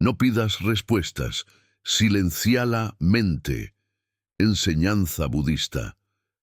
No pidas respuestas, silencia la mente. Enseñanza budista.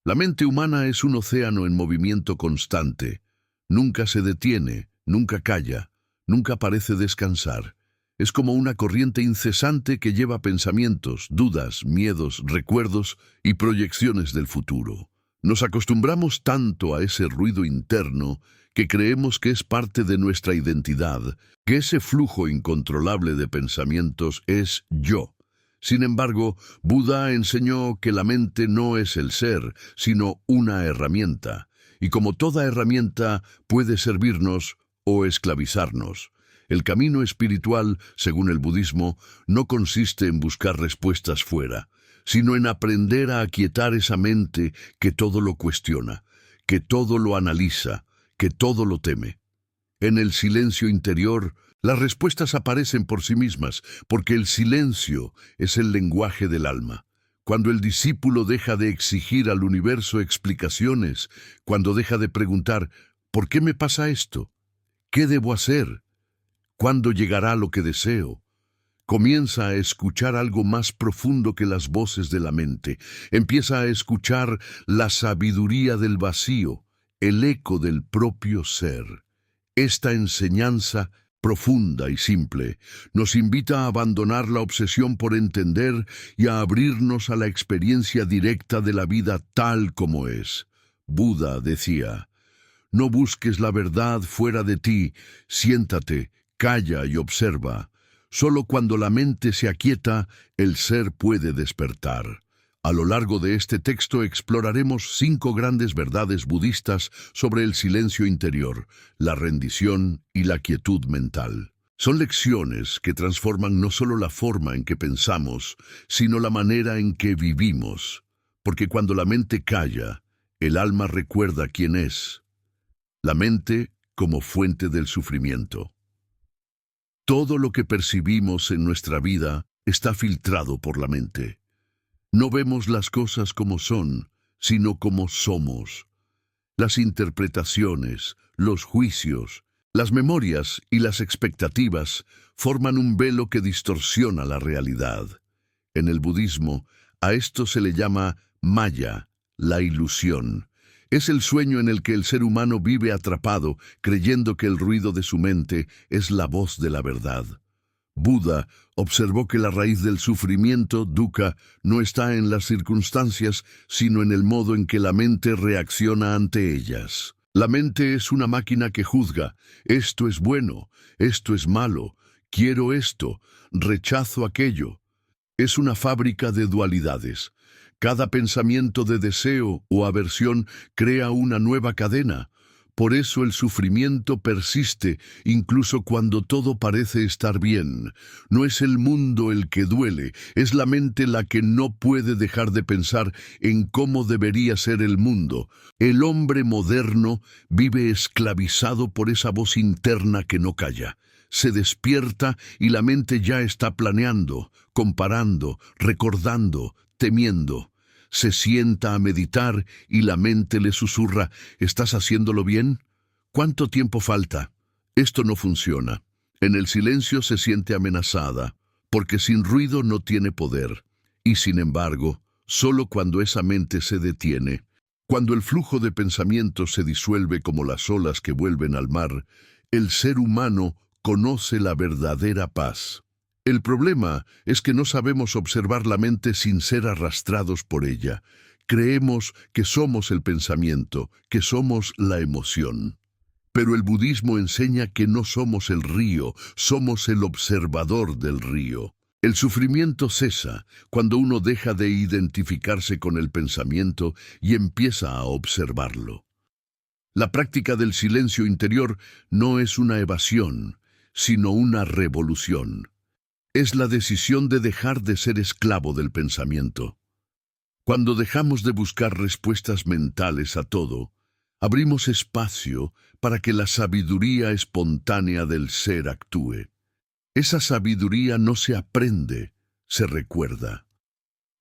La mente humana es un océano en movimiento constante. Nunca se detiene, nunca calla, nunca parece descansar. Es como una corriente incesante que lleva pensamientos, dudas, miedos, recuerdos y proyecciones del futuro. Nos acostumbramos tanto a ese ruido interno que creemos que es parte de nuestra identidad, que ese flujo incontrolable de pensamientos es yo. Sin embargo, Buda enseñó que la mente no es el ser, sino una herramienta, y como toda herramienta puede servirnos o esclavizarnos. El camino espiritual, según el budismo, no consiste en buscar respuestas fuera, sino en aprender a aquietar esa mente que todo lo cuestiona, que todo lo analiza, que todo lo teme. En el silencio interior, las respuestas aparecen por sí mismas, porque el silencio es el lenguaje del alma. Cuando el discípulo deja de exigir al universo explicaciones, cuando deja de preguntar, ¿por qué me pasa esto? ¿Qué debo hacer? ¿Cuándo llegará lo que deseo? Comienza a escuchar algo más profundo que las voces de la mente. Empieza a escuchar la sabiduría del vacío, el eco del propio ser. Esta enseñanza profunda y simple nos invita a abandonar la obsesión por entender y a abrirnos a la experiencia directa de la vida tal como es. Buda decía, no busques la verdad fuera de ti, siéntate, calla y observa. Solo cuando la mente se aquieta, el ser puede despertar. A lo largo de este texto exploraremos 5 grandes verdades budistas sobre el silencio interior, la rendición y la quietud mental. Son lecciones que transforman no solo la forma en que pensamos, sino la manera en que vivimos. Porque cuando la mente calla, el alma recuerda quién es. La mente como fuente del sufrimiento. Todo lo que percibimos en nuestra vida está filtrado por la mente. No vemos las cosas como son, sino como somos. Las interpretaciones, los juicios, las memorias y las expectativas forman un velo que distorsiona la realidad. En el budismo, a esto se le llama maya, la ilusión. Es el sueño en el que el ser humano vive atrapado, creyendo que el ruido de su mente es la voz de la verdad. Buda observó que la raíz del sufrimiento, dukkha, no está en las circunstancias, sino en el modo en que la mente reacciona ante ellas. La mente es una máquina que juzga, esto es bueno, esto es malo, quiero esto, rechazo aquello. Es una fábrica de dualidades. Cada pensamiento de deseo o aversión crea una nueva cadena. Por eso el sufrimiento persiste, incluso cuando todo parece estar bien. No es el mundo el que duele, es la mente la que no puede dejar de pensar en cómo debería ser el mundo. El hombre moderno vive esclavizado por esa voz interna que no calla. Se despierta y la mente ya está planeando, comparando, recordando, temiendo. Se sienta a meditar y la mente le susurra, ¿estás haciéndolo bien? ¿Cuánto tiempo falta? Esto no funciona. En el silencio se siente amenazada, porque sin ruido no tiene poder. Y sin embargo, solo cuando esa mente se detiene, cuando el flujo de pensamientos se disuelve como las olas que vuelven al mar, el ser humano conoce la verdadera paz. El problema es que no sabemos observar la mente sin ser arrastrados por ella. Creemos que somos el pensamiento, que somos la emoción. Pero el budismo enseña que no somos el río, somos el observador del río. El sufrimiento cesa cuando uno deja de identificarse con el pensamiento y empieza a observarlo. La práctica del silencio interior no es una evasión, sino una revolución. Es la decisión de dejar de ser esclavo del pensamiento. Cuando dejamos de buscar respuestas mentales a todo, abrimos espacio para que la sabiduría espontánea del ser actúe. Esa sabiduría no se aprende, se recuerda.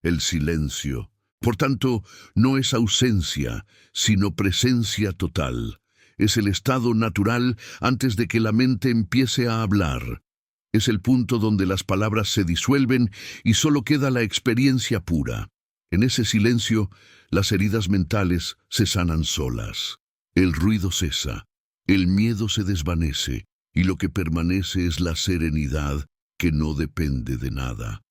El silencio, por tanto, no es ausencia, sino presencia total. Es el estado natural antes de que la mente empiece a hablar. Es el punto donde las palabras se disuelven y solo queda la experiencia pura. En ese silencio, las heridas mentales se sanan solas. El ruido cesa, el miedo se desvanece y lo que permanece es la serenidad que no depende de nada.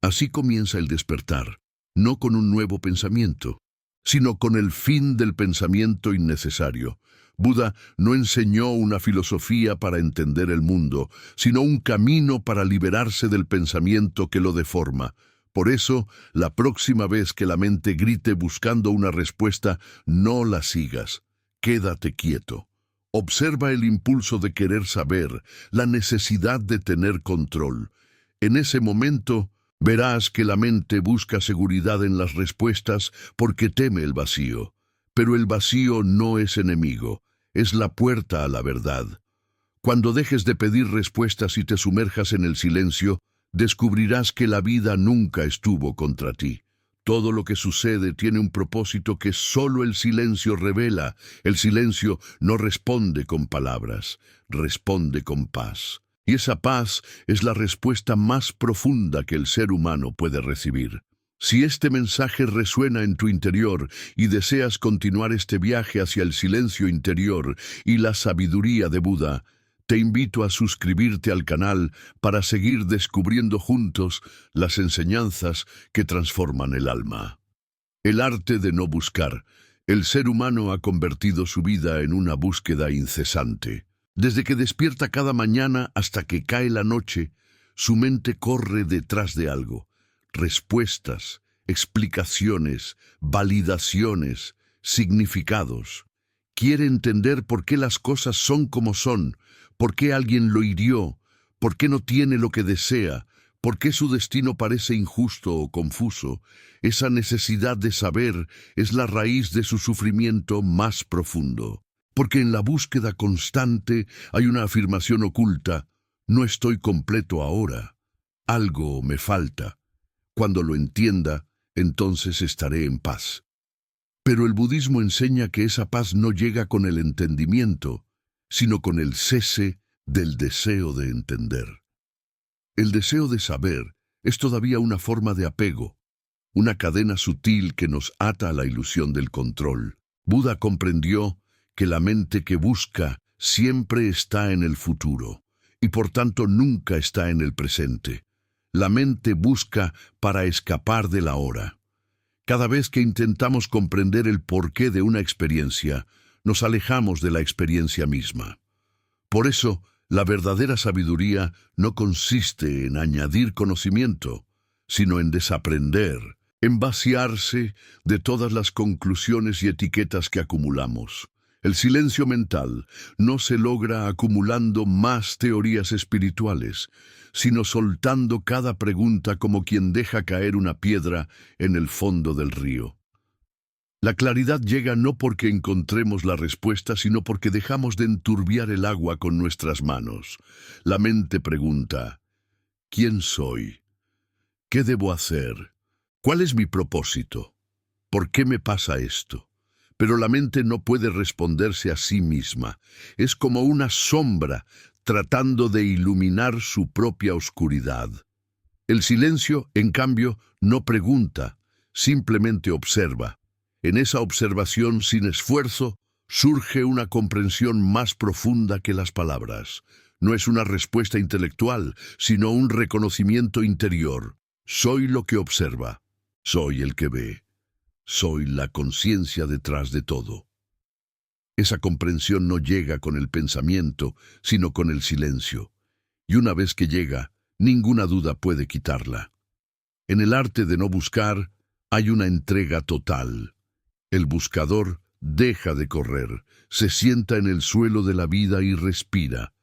Así comienza el despertar, no con un nuevo pensamiento, sino con el fin del pensamiento innecesario. Buda no enseñó una filosofía para entender el mundo, sino un camino para liberarse del pensamiento que lo deforma. Por eso, la próxima vez que la mente grite buscando una respuesta, no la sigas. Quédate quieto. Observa el impulso de querer saber, la necesidad de tener control. En ese momento, verás que la mente busca seguridad en las respuestas porque teme el vacío. Pero el vacío no es enemigo, es la puerta a la verdad. Cuando dejes de pedir respuestas y te sumerjas en el silencio, descubrirás que la vida nunca estuvo contra ti. Todo lo que sucede tiene un propósito que solo el silencio revela. El silencio no responde con palabras, responde con paz. Y esa paz es la respuesta más profunda que el ser humano puede recibir. Si este mensaje resuena en tu interior y deseas continuar este viaje hacia el silencio interior y la sabiduría de Buda, te invito a suscribirte al canal para seguir descubriendo juntos las enseñanzas que transforman el alma. El arte de no buscar. El ser humano ha convertido su vida en una búsqueda incesante. Desde que despierta cada mañana hasta que cae la noche, su mente corre detrás de algo. Respuestas, explicaciones, validaciones, significados. Quiere entender por qué las cosas son como son, por qué alguien lo hirió, por qué no tiene lo que desea, por qué su destino parece injusto o confuso. Esa necesidad de saber es la raíz de su sufrimiento más profundo. Porque en la búsqueda constante hay una afirmación oculta: no estoy completo ahora, algo me falta. Cuando lo entienda, entonces estaré en paz. Pero el budismo enseña que esa paz no llega con el entendimiento, sino con el cese del deseo de entender. El deseo de saber es todavía una forma de apego, una cadena sutil que nos ata a la ilusión del control. Buda comprendió que la mente que busca siempre está en el futuro, y por tanto nunca está en el presente. La mente busca para escapar del ahora. Cada vez que intentamos comprender el porqué de una experiencia, nos alejamos de la experiencia misma. Por eso, la verdadera sabiduría no consiste en añadir conocimiento, sino en desaprender, en vaciarse de todas las conclusiones y etiquetas que acumulamos. El silencio mental no se logra acumulando más teorías espirituales, sino soltando cada pregunta como quien deja caer una piedra en el fondo del río. La claridad llega no porque encontremos la respuesta, sino porque dejamos de enturbiar el agua con nuestras manos. La mente pregunta: ¿quién soy? ¿Qué debo hacer? ¿Cuál es mi propósito? ¿Por qué me pasa esto? Pero la mente no puede responderse a sí misma. Es como una sombra tratando de iluminar su propia oscuridad. El silencio, en cambio, no pregunta, simplemente observa. En esa observación sin esfuerzo surge una comprensión más profunda que las palabras. No es una respuesta intelectual, sino un reconocimiento interior. Soy lo que observa. Soy el que ve. Soy la conciencia detrás de todo. Esa comprensión no llega con el pensamiento, sino con el silencio. Y una vez que llega, ninguna duda puede quitarla. En el arte de no buscar, hay una entrega total. El buscador deja de correr, se sienta en el suelo de la vida y respira.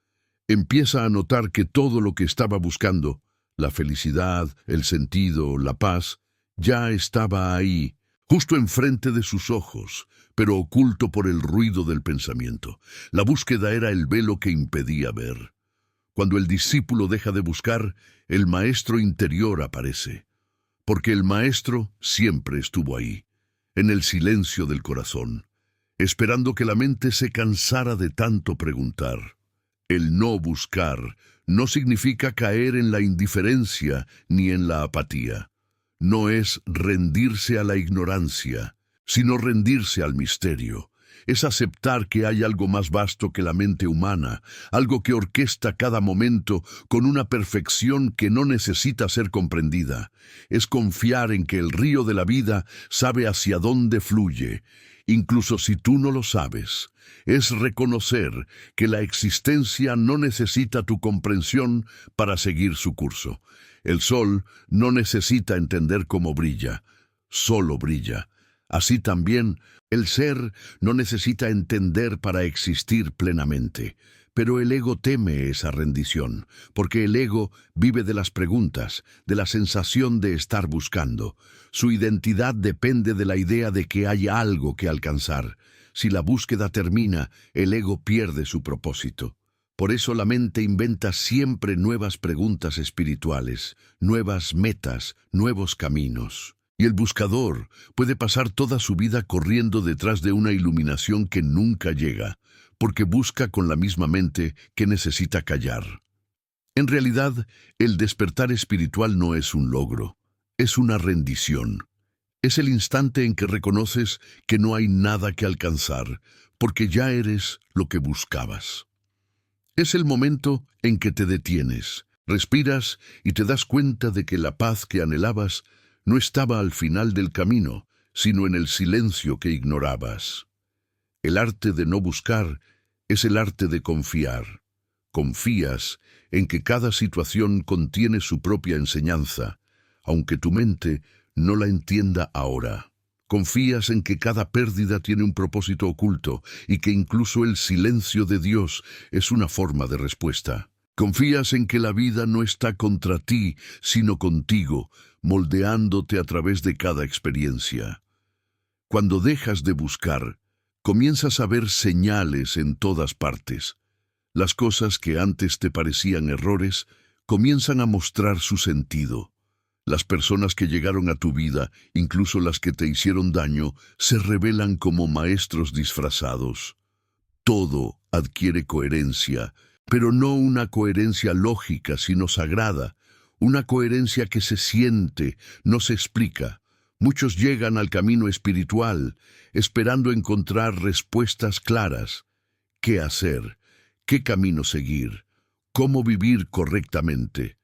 Empieza a notar que todo lo que estaba buscando, la felicidad, el sentido, la paz, ya estaba ahí, justo enfrente de sus ojos, pero oculto por el ruido del pensamiento. La búsqueda era el velo que impedía ver. Cuando el discípulo deja de buscar, el maestro interior aparece, porque el maestro siempre estuvo ahí, en el silencio del corazón, esperando que la mente se cansara de tanto preguntar. El no buscar no significa caer en la indiferencia ni en la apatía. No es rendirse a la ignorancia, sino rendirse al misterio. Es aceptar que hay algo más vasto que la mente humana, algo que orquesta cada momento con una perfección que no necesita ser comprendida. Es confiar en que el río de la vida sabe hacia dónde fluye, incluso si tú no lo sabes. Es reconocer que la existencia no necesita tu comprensión para seguir su curso. El sol no necesita entender cómo brilla, solo brilla. Así también, el ser no necesita entender para existir plenamente. Pero el ego teme esa rendición, porque el ego vive de las preguntas, de la sensación de estar buscando. Su identidad depende de la idea de que hay algo que alcanzar. Si la búsqueda termina, el ego pierde su propósito. Por eso la mente inventa siempre nuevas preguntas espirituales, nuevas metas, nuevos caminos. Y el buscador puede pasar toda su vida corriendo detrás de una iluminación que nunca llega, porque busca con la misma mente que necesita callar. En realidad, el despertar espiritual no es un logro, es una rendición. Es el instante en que reconoces que no hay nada que alcanzar, porque ya eres lo que buscabas. Es el momento en que te detienes, respiras y te das cuenta de que la paz que anhelabas no estaba al final del camino, sino en el silencio que ignorabas. El arte de no buscar es el arte de confiar. Confías en que cada situación contiene su propia enseñanza, aunque tu mente no la entienda ahora. Confías en que cada pérdida tiene un propósito oculto y que incluso el silencio de Dios es una forma de respuesta. Confías en que la vida no está contra ti, sino contigo, moldeándote a través de cada experiencia. Cuando dejas de buscar, comienzas a ver señales en todas partes. Las cosas que antes te parecían errores comienzan a mostrar su sentido. Las personas que llegaron a tu vida, incluso las que te hicieron daño, se revelan como maestros disfrazados. Todo adquiere coherencia, pero no una coherencia lógica, sino sagrada, una coherencia que se siente, no se explica. Muchos llegan al camino espiritual, esperando encontrar respuestas claras. ¿Qué hacer? ¿Qué camino seguir? ¿Cómo vivir correctamente?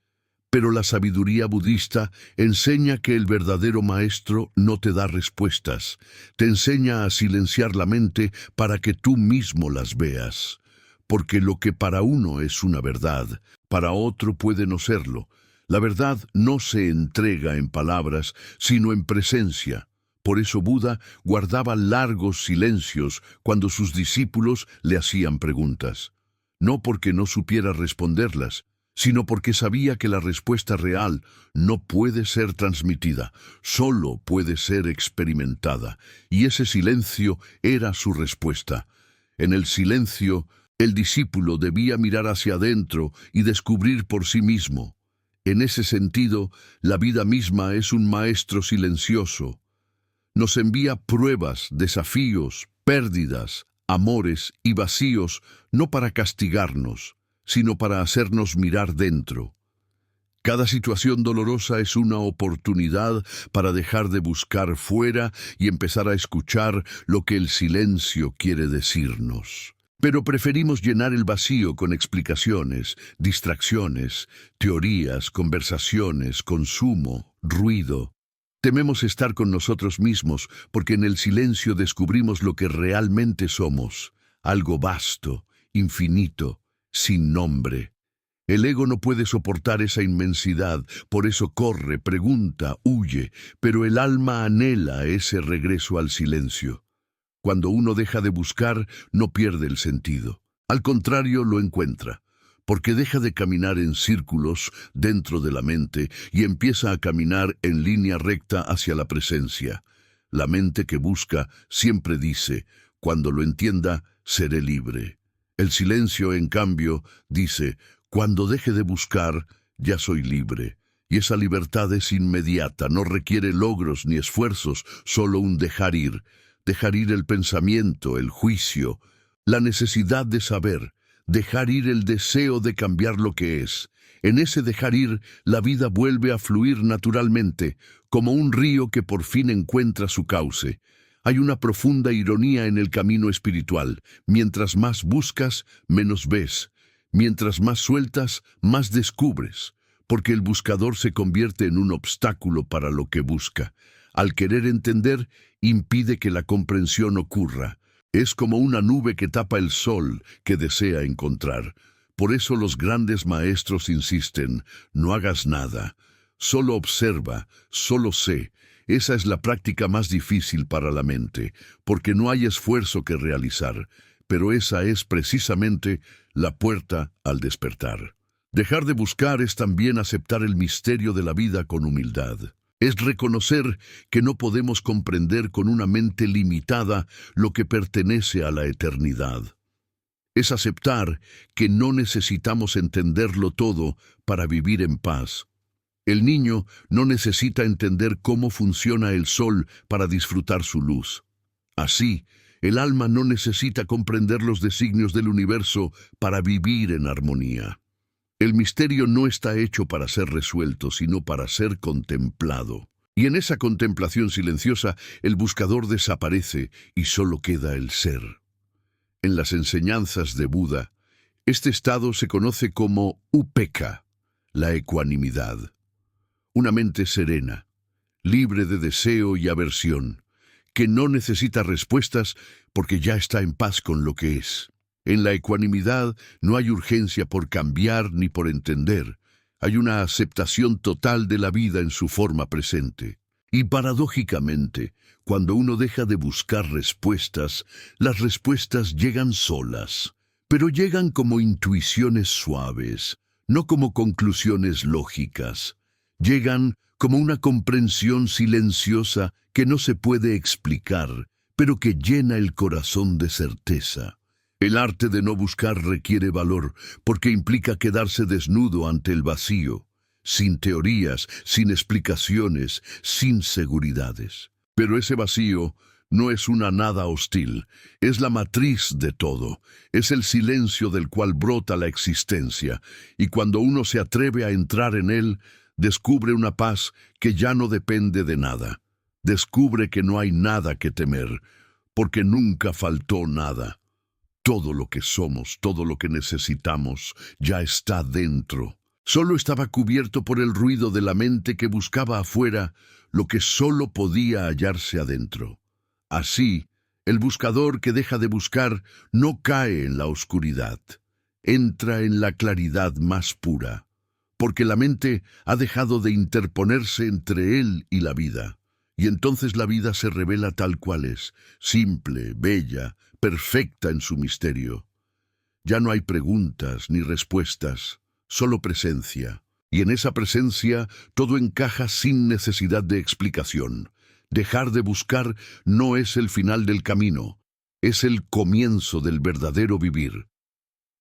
Pero la sabiduría budista enseña que el verdadero maestro no te da respuestas, te enseña a silenciar la mente para que tú mismo las veas. Porque lo que para uno es una verdad, para otro puede no serlo. La verdad no se entrega en palabras, sino en presencia. Por eso Buda guardaba largos silencios cuando sus discípulos le hacían preguntas. No porque no supiera responderlas, sino porque sabía que la respuesta real no puede ser transmitida, solo puede ser experimentada. Y ese silencio era su respuesta. En el silencio, el discípulo debía mirar hacia adentro y descubrir por sí mismo. En ese sentido, la vida misma es un maestro silencioso. Nos envía pruebas, desafíos, pérdidas, amores y vacíos, no para castigarnos, sino para hacernos mirar dentro. Cada situación dolorosa es una oportunidad para dejar de buscar fuera y empezar a escuchar lo que el silencio quiere decirnos. Pero preferimos llenar el vacío con explicaciones, distracciones, teorías, conversaciones, consumo, ruido. Tememos estar con nosotros mismos porque en el silencio descubrimos lo que realmente somos, algo vasto, infinito, sin nombre. El ego no puede soportar esa inmensidad, por eso corre, pregunta, huye, pero el alma anhela ese regreso al silencio. Cuando uno deja de buscar, no pierde el sentido. Al contrario, lo encuentra, porque deja de caminar en círculos dentro de la mente y empieza a caminar en línea recta hacia la presencia. La mente que busca siempre dice, cuando lo entienda, seré libre. El silencio, en cambio, dice, cuando deje de buscar, ya soy libre. Y esa libertad es inmediata, no requiere logros ni esfuerzos, solo un dejar ir. Dejar ir el pensamiento, el juicio, la necesidad de saber, dejar ir el deseo de cambiar lo que es. En ese dejar ir, la vida vuelve a fluir naturalmente, como un río que por fin encuentra su cauce. Hay una profunda ironía en el camino espiritual. Mientras más buscas, menos ves. Mientras más sueltas, más descubres, porque el buscador se convierte en un obstáculo para lo que busca. Al querer entender, impide que la comprensión ocurra. Es como una nube que tapa el sol que desea encontrar. Por eso los grandes maestros insisten, no hagas nada, solo observa, solo sé. Esa es la práctica más difícil para la mente, porque no hay esfuerzo que realizar, pero esa es precisamente la puerta al despertar. Dejar de buscar es también aceptar el misterio de la vida con humildad. Es reconocer que no podemos comprender con una mente limitada lo que pertenece a la eternidad. Es aceptar que no necesitamos entenderlo todo para vivir en paz. El niño no necesita entender cómo funciona el sol para disfrutar su luz. Así, el alma no necesita comprender los designios del universo para vivir en armonía. El misterio no está hecho para ser resuelto, sino para ser contemplado. Y en esa contemplación silenciosa, el buscador desaparece y solo queda el ser. En las enseñanzas de Buda, este estado se conoce como upekkha, la ecuanimidad. Una mente serena, libre de deseo y aversión, que no necesita respuestas porque ya está en paz con lo que es. En la ecuanimidad no hay urgencia por cambiar ni por entender. Hay una aceptación total de la vida en su forma presente. Y paradójicamente, cuando uno deja de buscar respuestas, las respuestas llegan solas, pero llegan como intuiciones suaves, no como conclusiones lógicas. Llegan como una comprensión silenciosa que no se puede explicar, pero que llena el corazón de certeza. El arte de no buscar requiere valor, porque implica quedarse desnudo ante el vacío, sin teorías, sin explicaciones, sin seguridades. Pero ese vacío no es una nada hostil, es la matriz de todo, es el silencio del cual brota la existencia, y cuando uno se atreve a entrar en él, descubre una paz que ya no depende de nada. Descubre que no hay nada que temer, porque nunca faltó nada. Todo lo que somos, todo lo que necesitamos, ya está dentro. Solo estaba cubierto por el ruido de la mente que buscaba afuera lo que solo podía hallarse adentro. Así, el buscador que deja de buscar no cae en la oscuridad, entra en la claridad más pura, porque la mente ha dejado de interponerse entre él y la vida. Y entonces la vida se revela tal cual es, simple, bella, perfecta en su misterio. Ya no hay preguntas ni respuestas, solo presencia. Y en esa presencia todo encaja sin necesidad de explicación. Dejar de buscar no es el final del camino, es el comienzo del verdadero vivir.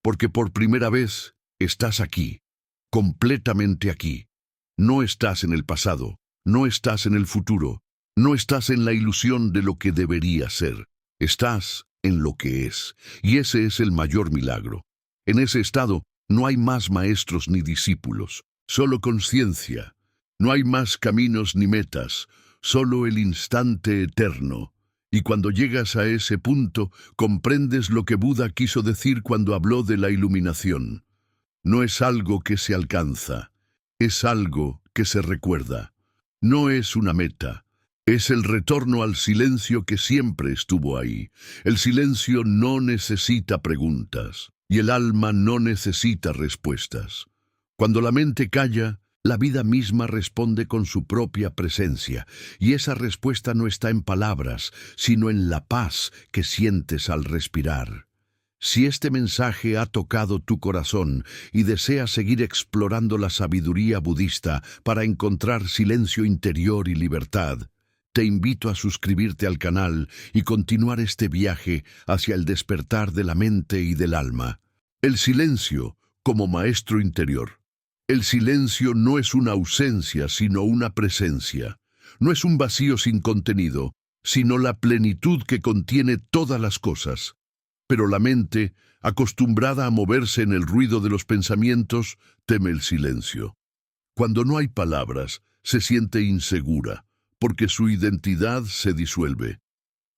Porque por primera vez estás aquí, completamente aquí. No estás en el pasado, no estás en el futuro, no estás en la ilusión de lo que debería ser. Estás en lo que es, y ese es el mayor milagro. En ese estado no hay más maestros ni discípulos, solo conciencia. No hay más caminos ni metas, solo el instante eterno. Y cuando llegas a ese punto, comprendes lo que Buda quiso decir cuando habló de la iluminación. No es algo que se alcanza, es algo que se recuerda. No es una meta. Es el retorno al silencio que siempre estuvo ahí. El silencio no necesita preguntas, y el alma no necesita respuestas. Cuando la mente calla, la vida misma responde con su propia presencia, y esa respuesta no está en palabras, sino en la paz que sientes al respirar. Si este mensaje ha tocado tu corazón y deseas seguir explorando la sabiduría budista para encontrar silencio interior y libertad, te invito a suscribirte al canal y continuar este viaje hacia el despertar de la mente y del alma. El silencio como maestro interior. El silencio no es una ausencia, sino una presencia. No es un vacío sin contenido, sino la plenitud que contiene todas las cosas. Pero la mente acostumbrada a moverse en el ruido de los pensamientos, teme el silencio. Cuando no hay palabras, se siente insegura, porque su identidad se disuelve.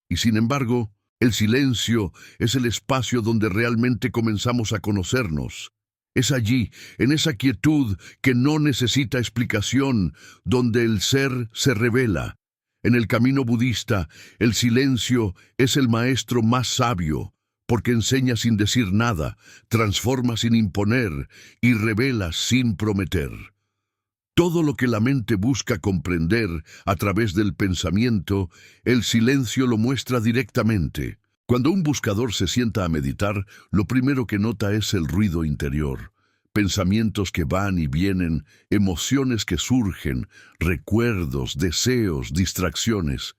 Y sin embargo, el silencio es el espacio donde realmente comenzamos a conocernos. Es allí, en esa quietud que no necesita explicación, donde el ser se revela. En el camino budista, el silencio es el maestro más sabio, porque enseña sin decir nada, transforma sin imponer y revela sin prometer. Todo lo que la mente busca comprender a través del pensamiento, el silencio lo muestra directamente. Cuando un buscador se sienta a meditar, lo primero que nota es el ruido interior. Pensamientos que van y vienen, emociones que surgen, recuerdos, deseos, distracciones.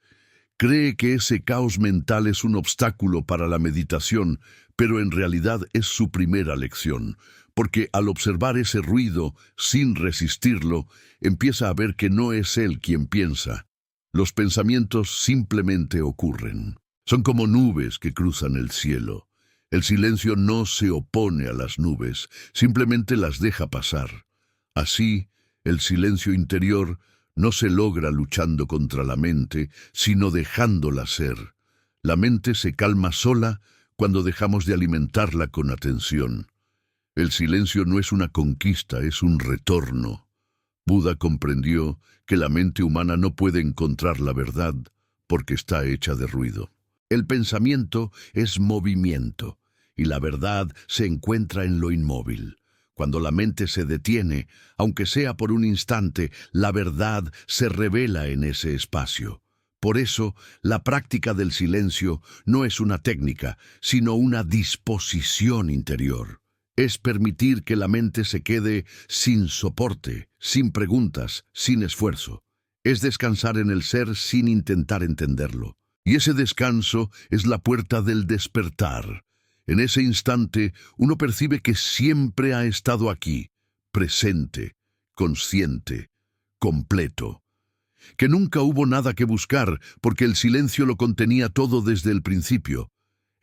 Cree que ese caos mental es un obstáculo para la meditación, pero en realidad es su primera lección, porque al observar ese ruido, sin resistirlo, empieza a ver que no es él quien piensa. Los pensamientos simplemente ocurren. Son como nubes que cruzan el cielo. El silencio no se opone a las nubes, simplemente las deja pasar. Así, el silencio interior no se logra luchando contra la mente, sino dejándola ser. La mente se calma sola cuando dejamos de alimentarla con atención. El silencio no es una conquista, es un retorno. Buda comprendió que la mente humana no puede encontrar la verdad porque está hecha de ruido. El pensamiento es movimiento, y la verdad se encuentra en lo inmóvil. Cuando la mente se detiene, aunque sea por un instante, la verdad se revela en ese espacio. Por eso, la práctica del silencio no es una técnica, sino una disposición interior. Es permitir que la mente se quede sin soporte, sin preguntas, sin esfuerzo. Es descansar en el ser sin intentar entenderlo. Y ese descanso es la puerta del despertar. En ese instante, uno percibe que siempre ha estado aquí, presente, consciente, completo. Que nunca hubo nada que buscar, porque el silencio lo contenía todo desde el principio.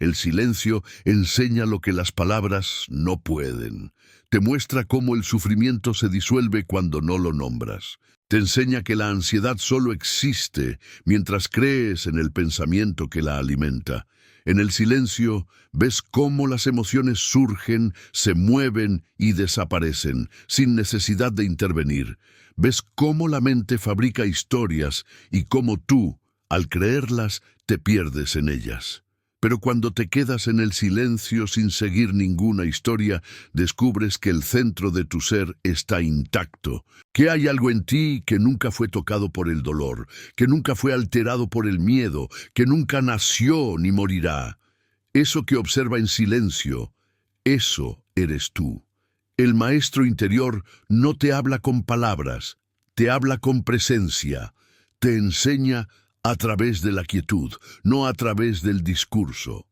El silencio enseña lo que las palabras no pueden. Te muestra cómo el sufrimiento se disuelve cuando no lo nombras. Te enseña que la ansiedad solo existe mientras crees en el pensamiento que la alimenta. En el silencio ves cómo las emociones surgen, se mueven y desaparecen, sin necesidad de intervenir. Ves cómo la mente fabrica historias y cómo tú, al creerlas, te pierdes en ellas. Pero cuando te quedas en el silencio sin seguir ninguna historia, descubres que el centro de tu ser está intacto, que hay algo en ti que nunca fue tocado por el dolor, que nunca fue alterado por el miedo, que nunca nació ni morirá. Eso que observa en silencio, eso eres tú. El maestro interior no te habla con palabras, te habla con presencia, te enseña a través de la quietud, no a través del discurso.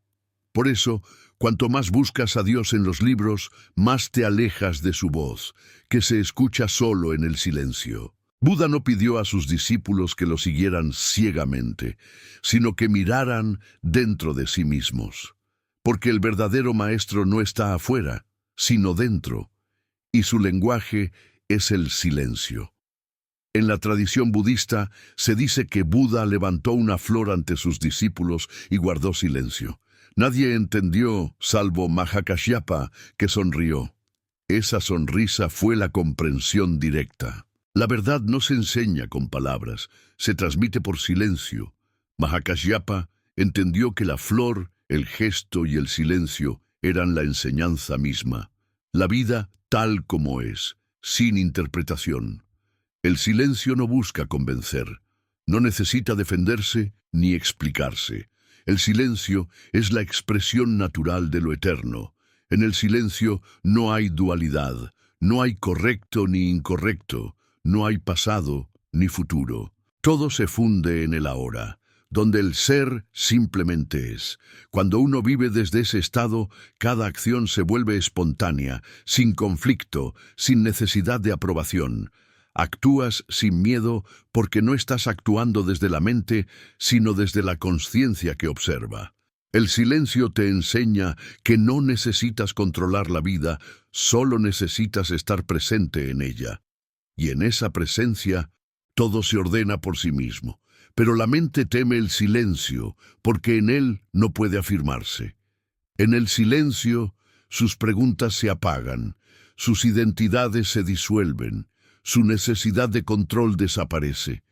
Por eso, cuanto más buscas a Dios en los libros, más te alejas de su voz, que se escucha solo en el silencio. Buda no pidió a sus discípulos que lo siguieran ciegamente, sino que miraran dentro de sí mismos. Porque el verdadero maestro no está afuera, sino dentro, y su lenguaje es el silencio. En la tradición budista se dice que Buda levantó una flor ante sus discípulos y guardó silencio. Nadie entendió, salvo Mahakashyapa, que sonrió. Esa sonrisa fue la comprensión directa. La verdad no se enseña con palabras, se transmite por silencio. Mahakashyapa entendió que la flor, el gesto y el silencio eran la enseñanza misma. La vida tal como es, sin interpretación. El silencio no busca convencer, no necesita defenderse ni explicarse. El silencio es la expresión natural de lo eterno. En el silencio no hay dualidad, no hay correcto ni incorrecto, no hay pasado ni futuro. Todo se funde en el ahora, donde el ser simplemente es. Cuando uno vive desde ese estado, cada acción se vuelve espontánea, sin conflicto, sin necesidad de aprobación. Actúas sin miedo porque no estás actuando desde la mente, sino desde la conciencia que observa. El silencio te enseña que no necesitas controlar la vida, solo necesitas estar presente en ella. Y en esa presencia, todo se ordena por sí mismo. Pero la mente teme el silencio, porque en él no puede afirmarse. En el silencio, sus preguntas se apagan, sus identidades se disuelven, su necesidad de control desaparece.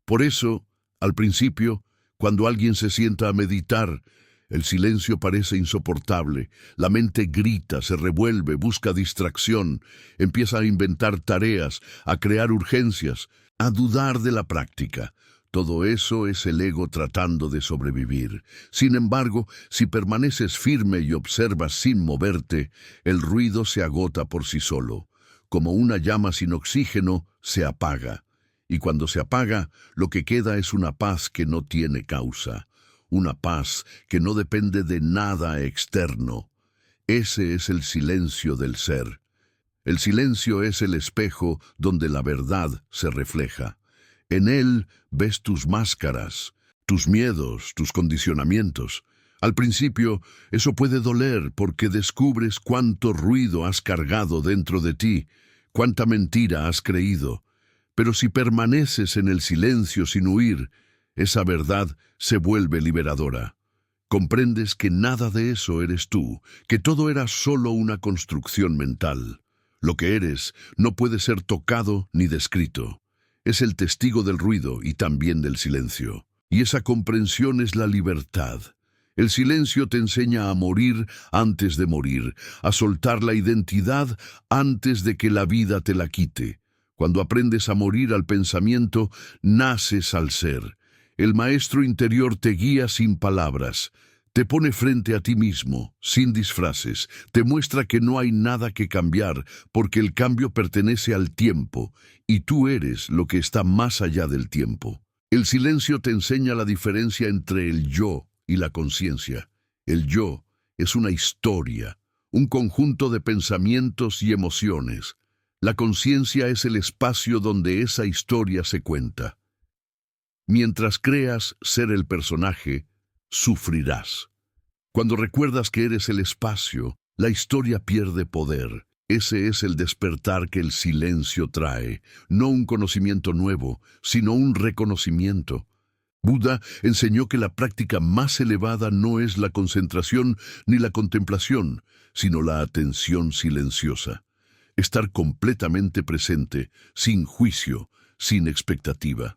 Por eso, al principio, cuando alguien se sienta a meditar, el silencio parece insoportable, la mente grita, se revuelve, busca distracción, empieza a inventar tareas, a crear urgencias, a dudar de la práctica. Todo eso es el ego tratando de sobrevivir. Sin embargo, si permaneces firme y observas sin moverte, el ruido se agota por sí solo. Como una llama sin oxígeno, se apaga. Y cuando se apaga, lo que queda es una paz que no tiene causa. Una paz que no depende de nada externo. Ese es el silencio del ser. El silencio es el espejo donde la verdad se refleja. En él ves tus máscaras, tus miedos, tus condicionamientos. Al principio, eso puede doler porque descubres cuánto ruido has cargado dentro de ti, cuánta mentira has creído. Pero si permaneces en el silencio sin huir, esa verdad se vuelve liberadora. Comprendes que nada de eso eres tú, que todo era solo una construcción mental. Lo que eres no puede ser tocado ni descrito. Es el testigo del ruido y también del silencio. Y esa comprensión es la libertad. El silencio te enseña a morir antes de morir, a soltar la identidad antes de que la vida te la quite. Cuando aprendes a morir al pensamiento, naces al ser. El maestro interior te guía sin palabras. Te pone frente a ti mismo, sin disfraces, te muestra que no hay nada que cambiar, porque el cambio pertenece al tiempo, y tú eres lo que está más allá del tiempo. El silencio te enseña la diferencia entre el yo y la conciencia. El yo es una historia, un conjunto de pensamientos y emociones. La conciencia es el espacio donde esa historia se cuenta. Mientras creas ser el personaje, sufrirás. Cuando recuerdas que eres el espacio, la historia pierde poder. Ese es el despertar que el silencio trae, no un conocimiento nuevo, sino un reconocimiento. Buda enseñó que la práctica más elevada no es la concentración ni la contemplación, sino la atención silenciosa. Estar completamente presente, sin juicio, sin expectativa.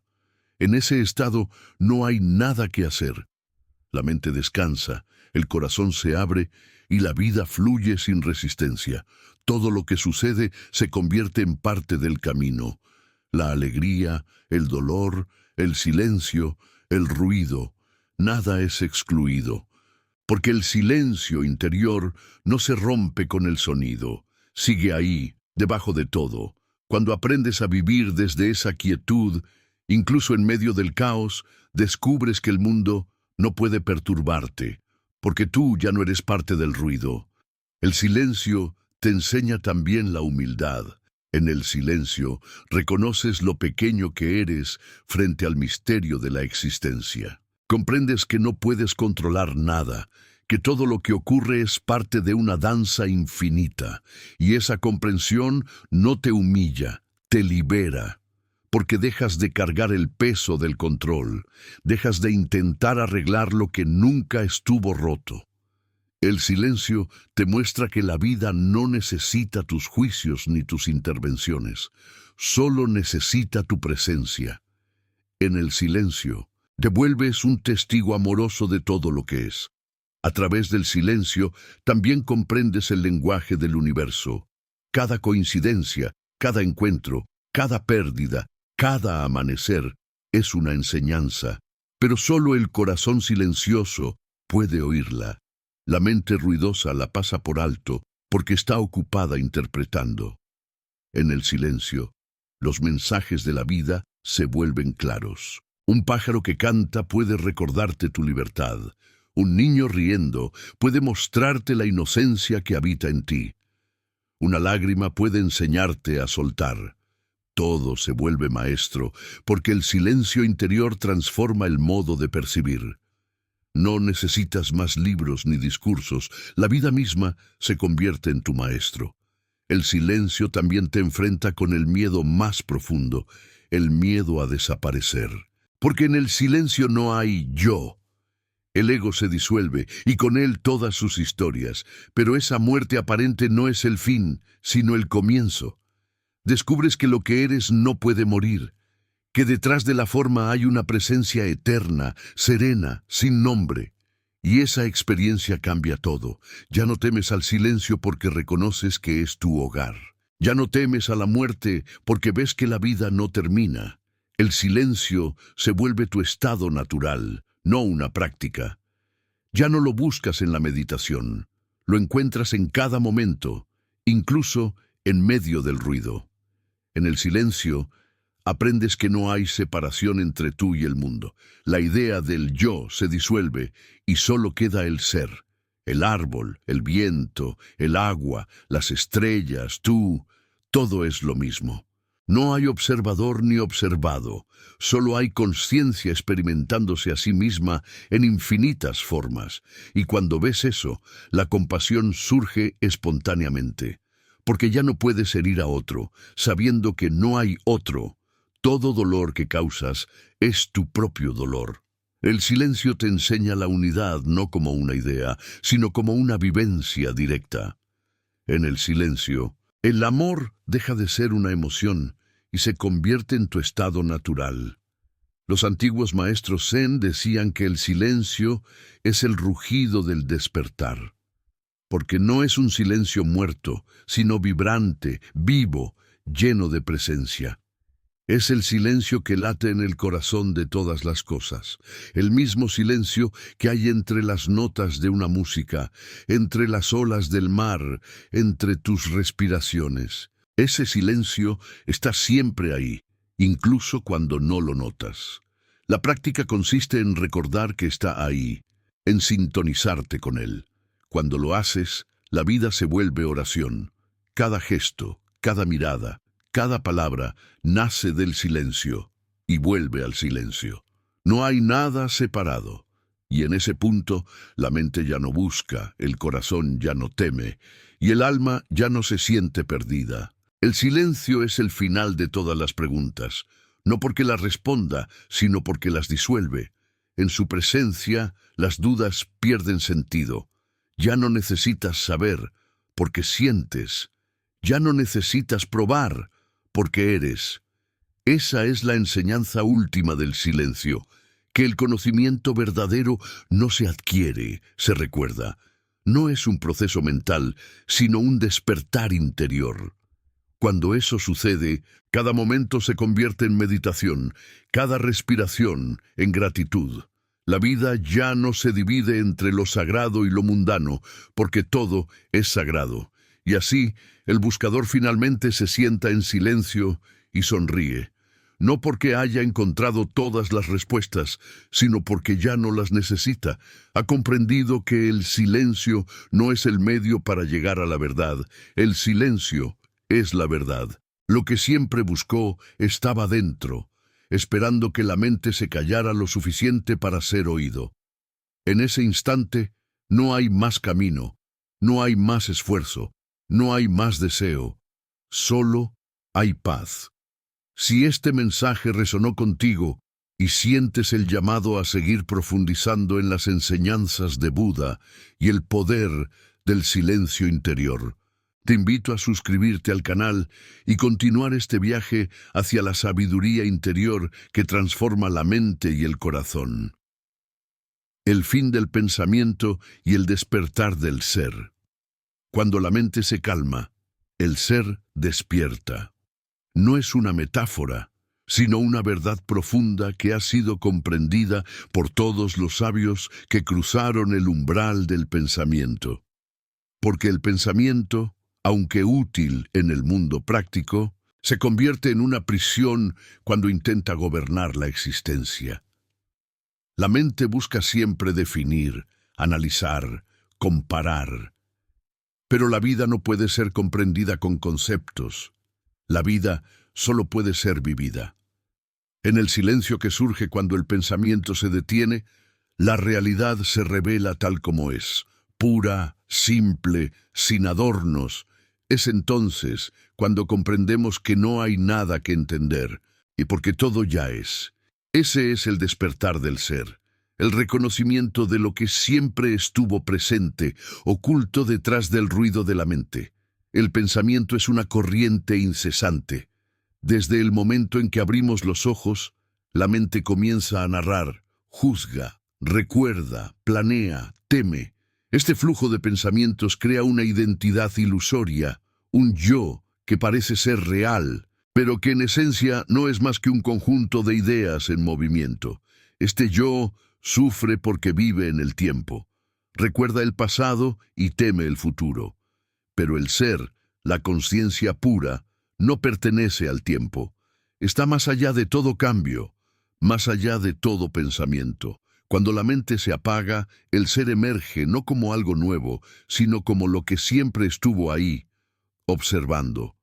En ese estado no hay nada que hacer. La mente descansa, el corazón se abre y la vida fluye sin resistencia. Todo lo que sucede se convierte en parte del camino. La alegría, el dolor, el silencio, el ruido, nada es excluido. Porque el silencio interior no se rompe con el sonido. Sigue ahí, debajo de todo. Cuando aprendes a vivir desde esa quietud, incluso en medio del caos, descubres que el mundo no puede perturbarte, porque tú ya no eres parte del ruido. El silencio te enseña también la humildad. En el silencio reconoces lo pequeño que eres frente al misterio de la existencia. Comprendes que no puedes controlar nada, que todo lo que ocurre es parte de una danza infinita, y esa comprensión no te humilla, te libera. Porque dejas de cargar el peso del control, dejas de intentar arreglar lo que nunca estuvo roto. El silencio te muestra que la vida no necesita tus juicios ni tus intervenciones, solo necesita tu presencia. En el silencio, te vuelves un testigo amoroso de todo lo que es. A través del silencio, también comprendes el lenguaje del universo. Cada coincidencia, cada encuentro, cada pérdida, cada amanecer es una enseñanza, pero solo el corazón silencioso puede oírla. La mente ruidosa la pasa por alto porque está ocupada interpretando. En el silencio, los mensajes de la vida se vuelven claros. Un pájaro que canta puede recordarte tu libertad. Un niño riendo puede mostrarte la inocencia que habita en ti. Una lágrima puede enseñarte a soltar. Todo se vuelve maestro, porque el silencio interior transforma el modo de percibir. No necesitas más libros ni discursos, la vida misma se convierte en tu maestro. El silencio también te enfrenta con el miedo más profundo, el miedo a desaparecer. Porque en el silencio no hay yo. El ego se disuelve y con él todas sus historias, pero esa muerte aparente no es el fin, sino el comienzo. Descubres que lo que eres no puede morir, que detrás de la forma hay una presencia eterna, serena, sin nombre. Y esa experiencia cambia todo. Ya no temes al silencio porque reconoces que es tu hogar. Ya no temes a la muerte porque ves que la vida no termina. El silencio se vuelve tu estado natural, no una práctica. Ya no lo buscas en la meditación. Lo encuentras en cada momento, incluso en medio del ruido. En el silencio, aprendes que no hay separación entre tú y el mundo. La idea del yo se disuelve y solo queda el ser. El árbol, el viento, el agua, las estrellas, tú, todo es lo mismo. No hay observador ni observado, solo hay conciencia experimentándose a sí misma en infinitas formas. Y cuando ves eso, la compasión surge espontáneamente, porque ya no puedes herir a otro, sabiendo que no hay otro. Todo dolor que causas es tu propio dolor. El silencio te enseña la unidad no como una idea, sino como una vivencia directa. En el silencio, el amor deja de ser una emoción y se convierte en tu estado natural. Los antiguos maestros zen decían que el silencio es el rugido del despertar, porque no es un silencio muerto, sino vibrante, vivo, lleno de presencia. Es el silencio que late en el corazón de todas las cosas, el mismo silencio que hay entre las notas de una música, entre las olas del mar, entre tus respiraciones. Ese silencio está siempre ahí, incluso cuando no lo notas. La práctica consiste en recordar que está ahí, en sintonizarte con él. Cuando lo haces, la vida se vuelve oración. Cada gesto, cada mirada, cada palabra nace del silencio y vuelve al silencio. No hay nada separado. Y en ese punto, la mente ya no busca, el corazón ya no teme, y el alma ya no se siente perdida. El silencio es el final de todas las preguntas, no porque las responda, sino porque las disuelve. En su presencia, las dudas pierden sentido. Ya no necesitas saber, porque sientes. Ya no necesitas probar, porque eres. Esa es la enseñanza última del silencio, que el conocimiento verdadero no se adquiere, se recuerda. No es un proceso mental, sino un despertar interior. Cuando eso sucede, cada momento se convierte en meditación, cada respiración en gratitud. La vida ya no se divide entre lo sagrado y lo mundano, porque todo es sagrado. Y así, el buscador finalmente se sienta en silencio y sonríe. No porque haya encontrado todas las respuestas, sino porque ya no las necesita. Ha comprendido que el silencio no es el medio para llegar a la verdad. El silencio es la verdad. Lo que siempre buscó estaba dentro, esperando que la mente se callara lo suficiente para ser oído. En ese instante, no hay más camino, no hay más esfuerzo, no hay más deseo, solo hay paz. Si este mensaje resonó contigo y sientes el llamado a seguir profundizando en las enseñanzas de Buda y el poder del silencio interior, te invito a suscribirte al canal y continuar este viaje hacia la sabiduría interior que transforma la mente y el corazón. El fin del pensamiento y el despertar del ser. Cuando la mente se calma, el ser despierta. No es una metáfora, sino una verdad profunda que ha sido comprendida por todos los sabios que cruzaron el umbral del pensamiento. Porque el pensamiento, aunque útil en el mundo práctico, se convierte en una prisión cuando intenta gobernar la existencia. La mente busca siempre definir, analizar, comparar. Pero la vida no puede ser comprendida con conceptos. La vida solo puede ser vivida. En el silencio que surge cuando el pensamiento se detiene, La realidad se revela tal como es, pura, simple, sin adornos. Es entonces cuando comprendemos que no hay nada que entender, y porque todo ya es. Ese es el despertar del ser, el reconocimiento de lo que siempre estuvo presente, oculto detrás del ruido de la mente. El pensamiento es una corriente incesante. Desde el momento en que abrimos los ojos, la mente comienza a narrar, juzga, recuerda, planea, teme. Este flujo de pensamientos crea una identidad ilusoria, un yo que parece ser real, pero que en esencia no es más que un conjunto de ideas en movimiento. Este yo sufre porque vive en el tiempo, recuerda el pasado y teme el futuro. Pero el ser, la conciencia pura, no pertenece al tiempo. Está más allá de todo cambio, más allá de todo pensamiento. Cuando la mente se apaga, el ser emerge no como algo nuevo, sino como lo que siempre estuvo ahí, observando.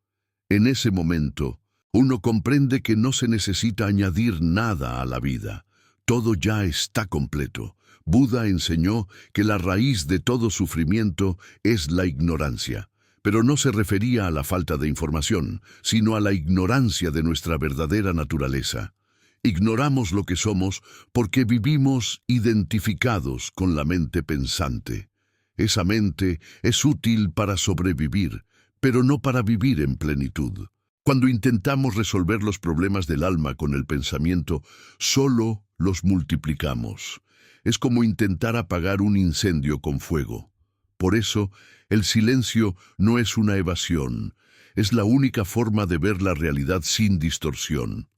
En ese momento, uno comprende que no se necesita añadir nada a la vida. Todo ya está completo. Buda enseñó que la raíz de todo sufrimiento es la ignorancia, pero no se refería a la falta de información, sino a la ignorancia de nuestra verdadera naturaleza. Ignoramos lo que somos porque vivimos identificados con la mente pensante. Esa mente es útil para sobrevivir, pero no para vivir en plenitud. Cuando intentamos resolver los problemas del alma con el pensamiento, solo los multiplicamos. Es como intentar apagar un incendio con fuego. Por eso, el silencio no es una evasión, es la única forma de ver la realidad sin distorsión.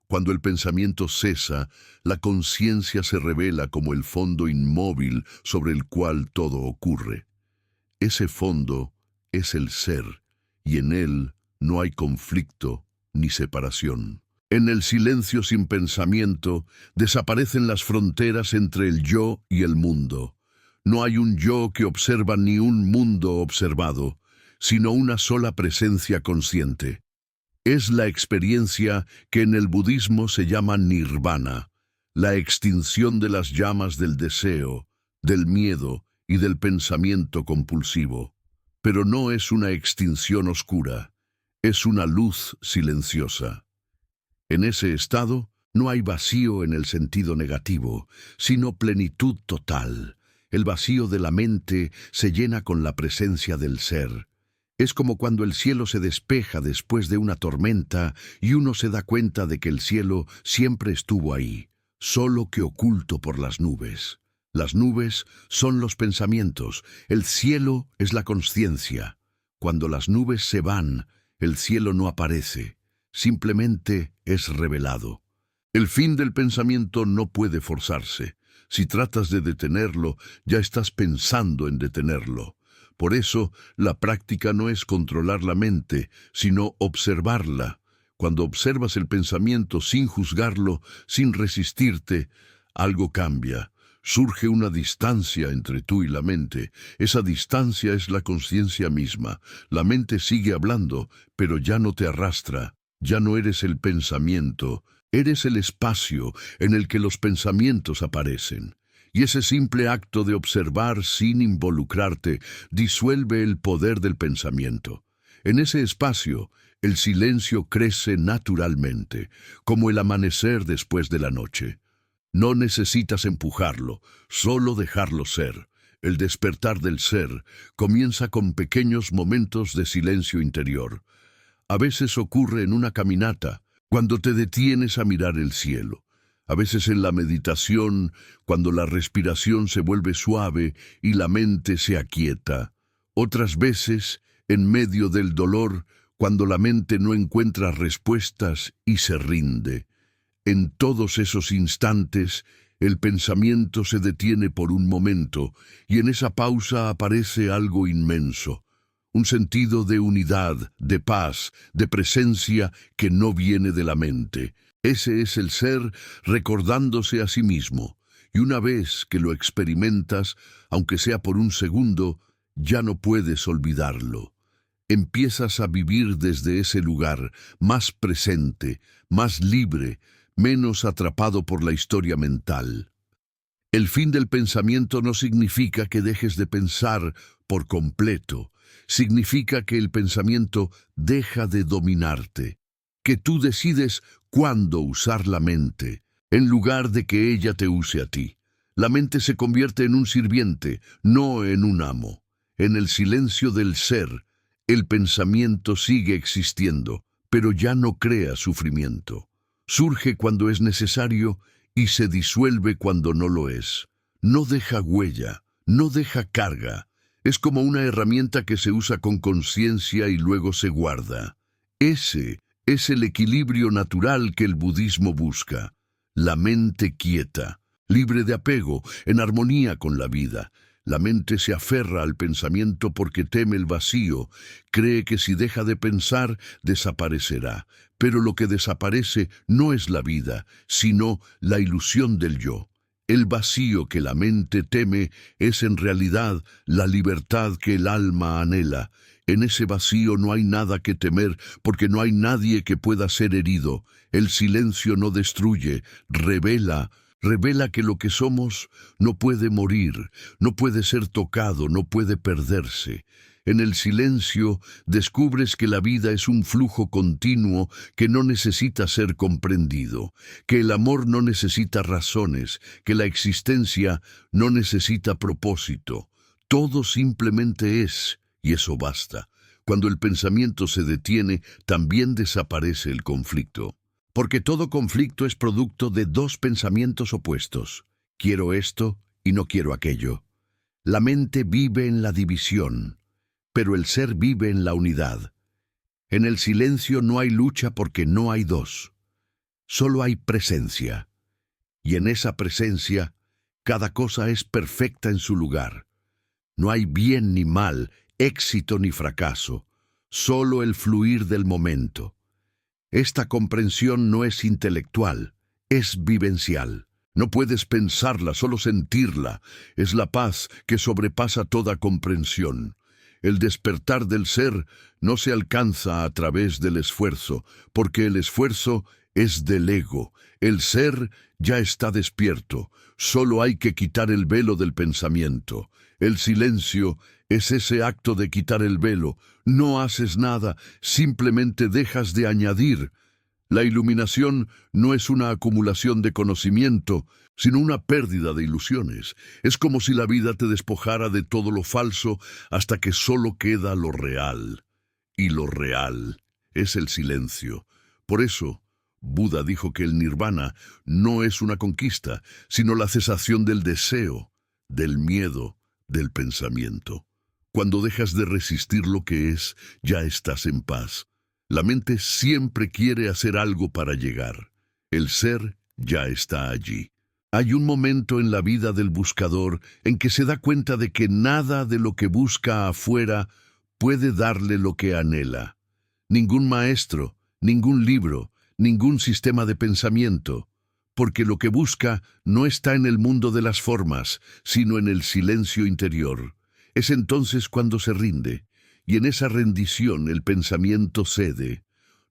Cuando el pensamiento cesa, la conciencia se revela como el fondo inmóvil sobre el cual todo ocurre. Ese fondo es el ser, y en él no hay conflicto ni separación. En el silencio sin pensamiento desaparecen las fronteras entre el yo y el mundo. No hay un yo que observa ni un mundo observado, sino una sola presencia consciente. Es la experiencia que en el budismo se llama nirvana, la extinción de las llamas del deseo, del miedo y del pensamiento compulsivo. Pero no es una extinción oscura, es una luz silenciosa. En ese estado no hay vacío en el sentido negativo, sino plenitud total. El vacío de la mente se llena con la presencia del ser. Es como cuando el cielo se despeja después de una tormenta y uno se da cuenta de que el cielo siempre estuvo ahí, solo que oculto por las nubes. Las nubes son los pensamientos, el cielo es la consciencia. Cuando las nubes se van, el cielo no aparece, simplemente es revelado. El fin del pensamiento no puede forzarse. Si tratas de detenerlo, ya estás pensando en detenerlo. Por eso, la práctica no es controlar la mente, sino observarla. Cuando observas el pensamiento sin juzgarlo, sin resistirte, algo cambia. Surge una distancia entre tú y la mente. Esa distancia es la conciencia misma. La mente sigue hablando, pero ya no te arrastra. Ya no eres el pensamiento, eres el espacio en el que los pensamientos aparecen. Y ese simple acto de observar sin involucrarte disuelve el poder del pensamiento. En ese espacio, el silencio crece naturalmente, como el amanecer después de la noche. No necesitas empujarlo, solo dejarlo ser. El despertar del ser comienza con pequeños momentos de silencio interior. A veces ocurre en una caminata, cuando te detienes a mirar el cielo. A veces en la meditación, cuando la respiración se vuelve suave y la mente se aquieta. Otras veces, en medio del dolor, cuando la mente no encuentra respuestas y se rinde. En todos esos instantes, el pensamiento se detiene por un momento y en esa pausa aparece algo inmenso. Un sentido de unidad, de paz, de presencia que no viene de la mente. Ese es el ser recordándose a sí mismo, y una vez que lo experimentas, aunque sea por un segundo, ya no puedes olvidarlo. Empiezas a vivir desde ese lugar, más presente, más libre, menos atrapado por la historia mental. El fin del pensamiento no significa que dejes de pensar por completo. Significa que el pensamiento deja de dominarte, que tú decides cuándo usar la mente, en lugar de que ella te use a ti. La mente se convierte en un sirviente, no en un amo. En el silencio del ser, el pensamiento sigue existiendo, pero ya no crea sufrimiento. Surge cuando es necesario y se disuelve cuando no lo es. No deja huella, no deja carga. Es como una herramienta que se usa con conciencia y luego se guarda. Ese es el equilibrio natural que el budismo busca. La mente quieta, libre de apego, en armonía con la vida. La mente se aferra al pensamiento porque teme el vacío, cree que si deja de pensar, desaparecerá. Pero lo que desaparece no es la vida, sino la ilusión del yo. El vacío que la mente teme es en realidad la libertad que el alma anhela. En ese vacío no hay nada que temer, porque no hay nadie que pueda ser herido. El silencio no destruye, revela que lo que somos no puede morir, no puede ser tocado, no puede perderse. En el silencio descubres que la vida es un flujo continuo que no necesita ser comprendido, que el amor no necesita razones, que la existencia no necesita propósito. Todo simplemente es, y eso basta. Cuando el pensamiento se detiene, también desaparece el conflicto. Porque todo conflicto es producto de dos pensamientos opuestos. Quiero esto y no quiero aquello. La mente vive en la división, pero el ser vive en la unidad. En el silencio no hay lucha porque no hay dos. Solo hay presencia. Y en esa presencia, cada cosa es perfecta en su lugar. No hay bien ni mal, éxito ni fracaso, solo el fluir del momento. Esta comprensión no es intelectual, es vivencial. No puedes pensarla, solo sentirla. Es la paz que sobrepasa toda comprensión. El despertar del ser no se alcanza a través del esfuerzo, porque el esfuerzo es del ego. El ser ya está despierto, solo hay que quitar el velo del pensamiento. El silencio es ese acto de quitar el velo. No haces nada, simplemente dejas de añadir. La iluminación no es una acumulación de conocimiento, sino una pérdida de ilusiones. Es como si la vida te despojara de todo lo falso hasta que solo queda lo real. Y lo real es el silencio. Por eso, Buda dijo que el nirvana no es una conquista, sino la cesación del deseo, del miedo, del pensamiento. Cuando dejas de resistir lo que es, ya estás en paz. La mente siempre quiere hacer algo para llegar. El ser ya está allí. Hay un momento en la vida del buscador en que se da cuenta de que nada de lo que busca afuera puede darle lo que anhela. Ningún maestro, ningún libro, ningún sistema de pensamiento, porque lo que busca no está en el mundo de las formas, sino en el silencio interior. Es entonces cuando se rinde, y en esa rendición el pensamiento cede,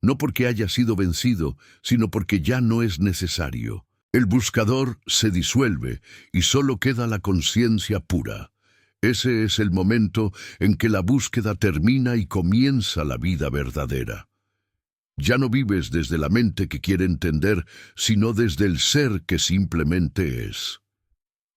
no porque haya sido vencido, sino porque ya no es necesario. El buscador se disuelve y solo queda la conciencia pura. Ese es el momento en que la búsqueda termina y comienza la vida verdadera. Ya no vives desde la mente que quiere entender, sino desde el ser que simplemente es.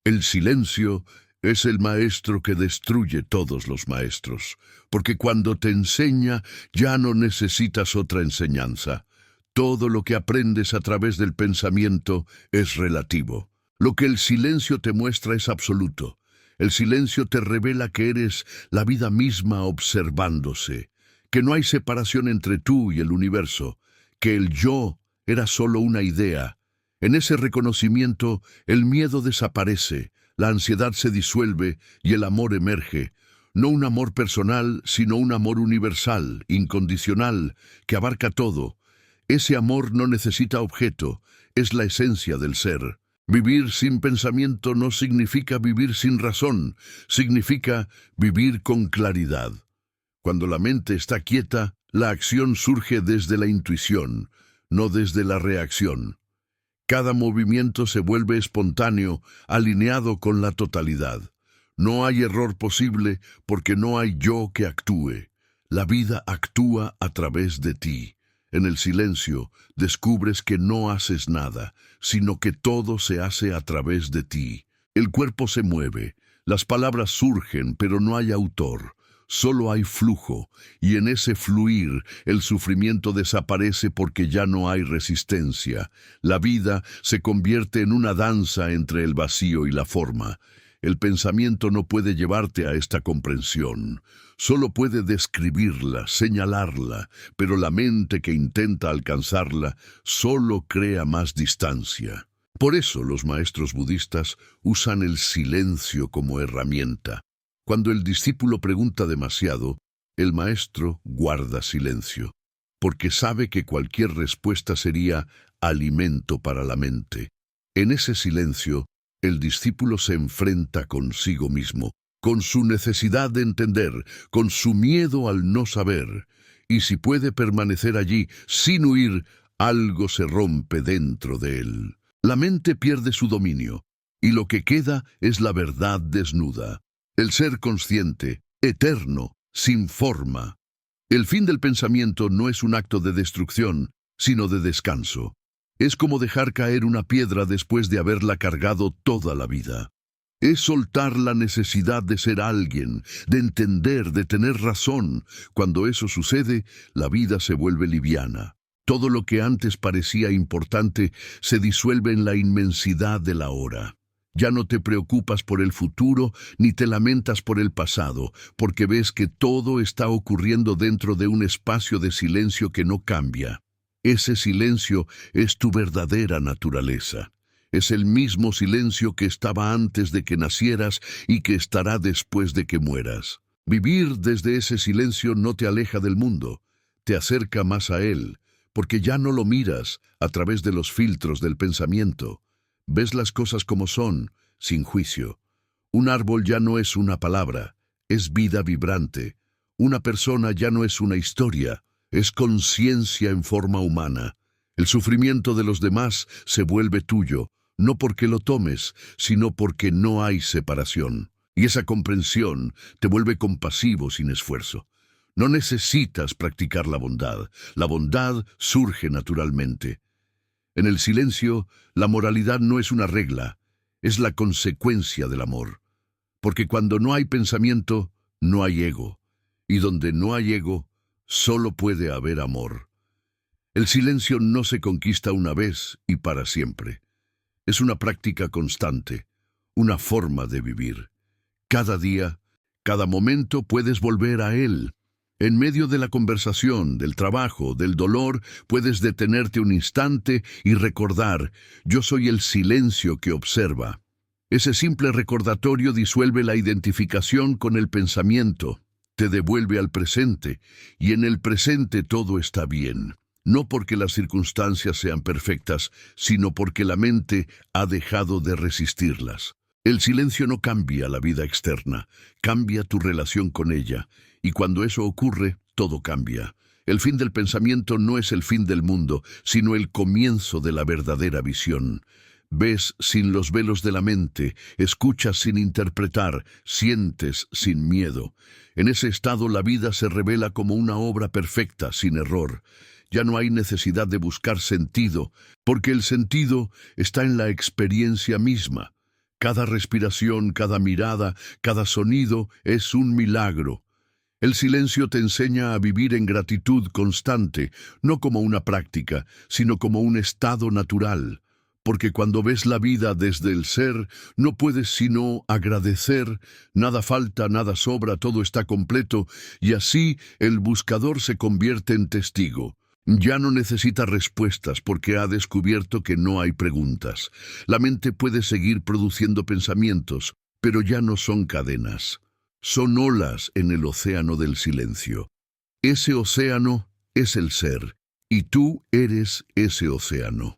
El silencio es el maestro que destruye todos los maestros, porque cuando te enseña ya no necesitas otra enseñanza. Todo lo que aprendes a través del pensamiento es relativo. Lo que el silencio te muestra es absoluto. El silencio te revela que eres la vida misma observándose, que no hay separación entre tú y el universo, que el yo era solo una idea. En ese reconocimiento, el miedo desaparece, la ansiedad se disuelve y el amor emerge. No un amor personal, sino un amor universal, incondicional, que abarca todo. Ese amor no necesita objeto, es la esencia del ser. Vivir sin pensamiento no significa vivir sin razón, significa vivir con claridad. Cuando la mente está quieta, la acción surge desde la intuición, no desde la reacción. Cada movimiento se vuelve espontáneo, alineado con la totalidad. No hay error posible porque no hay yo que actúe. La vida actúa a través de ti. En el silencio descubres que no haces nada, sino que todo se hace a través de ti. El cuerpo se mueve, las palabras surgen, pero no hay autor. Solo hay flujo, y en ese fluir el sufrimiento desaparece porque ya no hay resistencia. La vida se convierte en una danza entre el vacío y la forma. El pensamiento no puede llevarte a esta comprensión. Solo puede describirla, señalarla, pero la mente que intenta alcanzarla solo crea más distancia. Por eso los maestros budistas usan el silencio como herramienta. Cuando el discípulo pregunta demasiado, el maestro guarda silencio, porque sabe que cualquier respuesta sería alimento para la mente. En ese silencio, el discípulo se enfrenta consigo mismo, con su necesidad de entender, con su miedo al no saber. Y si puede permanecer allí sin huir, algo se rompe dentro de él. La mente pierde su dominio, y lo que queda es la verdad desnuda. El ser consciente, eterno, sin forma. El fin del pensamiento no es un acto de destrucción, sino de descanso. Es como dejar caer una piedra después de haberla cargado toda la vida. Es soltar la necesidad de ser alguien, de entender, de tener razón. Cuando eso sucede, la vida se vuelve liviana. Todo lo que antes parecía importante se disuelve en la inmensidad de la hora. Ya no te preocupas por el futuro ni te lamentas por el pasado, porque ves que todo está ocurriendo dentro de un espacio de silencio que no cambia. Ese silencio es tu verdadera naturaleza. Es el mismo silencio que estaba antes de que nacieras y que estará después de que mueras. Vivir desde ese silencio no te aleja del mundo, te acerca más a él, porque ya no lo miras a través de los filtros del pensamiento. Ves las cosas como son, sin juicio. Un árbol ya no es una palabra, es vida vibrante. Una persona ya no es una historia, es conciencia en forma humana. El sufrimiento de los demás se vuelve tuyo, no porque lo tomes, sino porque no hay separación. Y esa comprensión te vuelve compasivo sin esfuerzo. No necesitas practicar la bondad surge naturalmente. En el silencio, la moralidad no es una regla, es la consecuencia del amor. Porque cuando no hay pensamiento, no hay ego. Y donde no hay ego, solo puede haber amor. El silencio no se conquista una vez y para siempre. Es una práctica constante, una forma de vivir. Cada día, cada momento puedes volver a él. En medio de la conversación, del trabajo, del dolor, puedes detenerte un instante y recordar, yo soy el silencio que observa. Ese simple recordatorio disuelve la identificación con el pensamiento, te devuelve al presente, y en el presente todo está bien. No porque las circunstancias sean perfectas, sino porque la mente ha dejado de resistirlas. El silencio no cambia la vida externa, cambia tu relación con ella. Y cuando eso ocurre, todo cambia. El fin del pensamiento no es el fin del mundo, sino el comienzo de la verdadera visión. Ves sin los velos de la mente, escuchas sin interpretar, sientes sin miedo. En ese estado la vida se revela como una obra perfecta, sin error. Ya no hay necesidad de buscar sentido, porque el sentido está en la experiencia misma. Cada respiración, cada mirada, cada sonido es un milagro. El silencio te enseña a vivir en gratitud constante, no como una práctica, sino como un estado natural. Porque cuando ves la vida desde el ser, no puedes sino agradecer, nada falta, nada sobra, todo está completo, y así el buscador se convierte en testigo. Ya no necesita respuestas porque ha descubierto que no hay preguntas. La mente puede seguir produciendo pensamientos, pero ya no son cadenas. Son olas en el océano del silencio. Ese océano es el ser, y tú eres ese océano.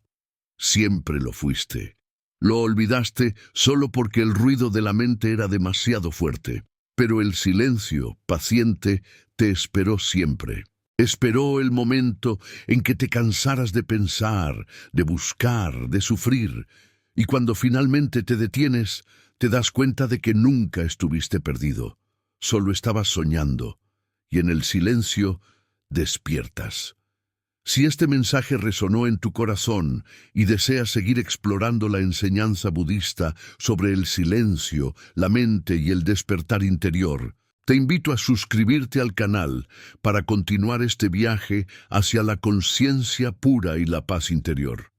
Siempre lo fuiste. Lo olvidaste solo porque el ruido de la mente era demasiado fuerte, pero el silencio, paciente, te esperó siempre. Esperó el momento en que te cansaras de pensar, de buscar, de sufrir, y cuando finalmente te detienes, te das cuenta de que nunca estuviste perdido, solo estabas soñando, y en el silencio despiertas. Si este mensaje resonó en tu corazón y deseas seguir explorando la enseñanza budista sobre el silencio, la mente y el despertar interior, te invito a suscribirte al canal para continuar este viaje hacia la conciencia pura y la paz interior.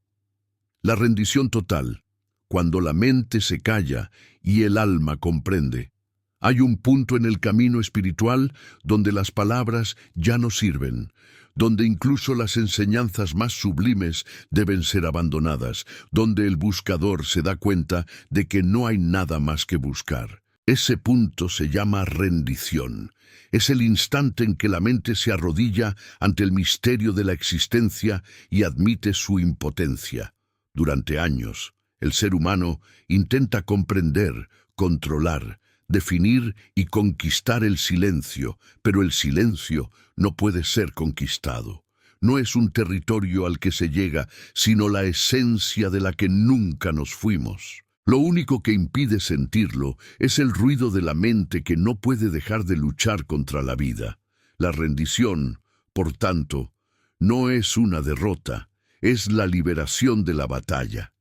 La rendición total, cuando la mente se calla y el alma comprende. Hay un punto en el camino espiritual donde las palabras ya no sirven, donde incluso las enseñanzas más sublimes deben ser abandonadas, donde el buscador se da cuenta de que no hay nada más que buscar. Ese punto se llama rendición. Es el instante en que la mente se arrodilla ante el misterio de la existencia y admite su impotencia. Durante años, el ser humano intenta comprender, controlar, definir y conquistar el silencio, pero el silencio no puede ser conquistado. No es un territorio al que se llega, sino la esencia de la que nunca nos fuimos. Lo único que impide sentirlo es el ruido de la mente que no puede dejar de luchar contra la vida. La rendición, por tanto, no es una derrota, es la liberación de la batalla.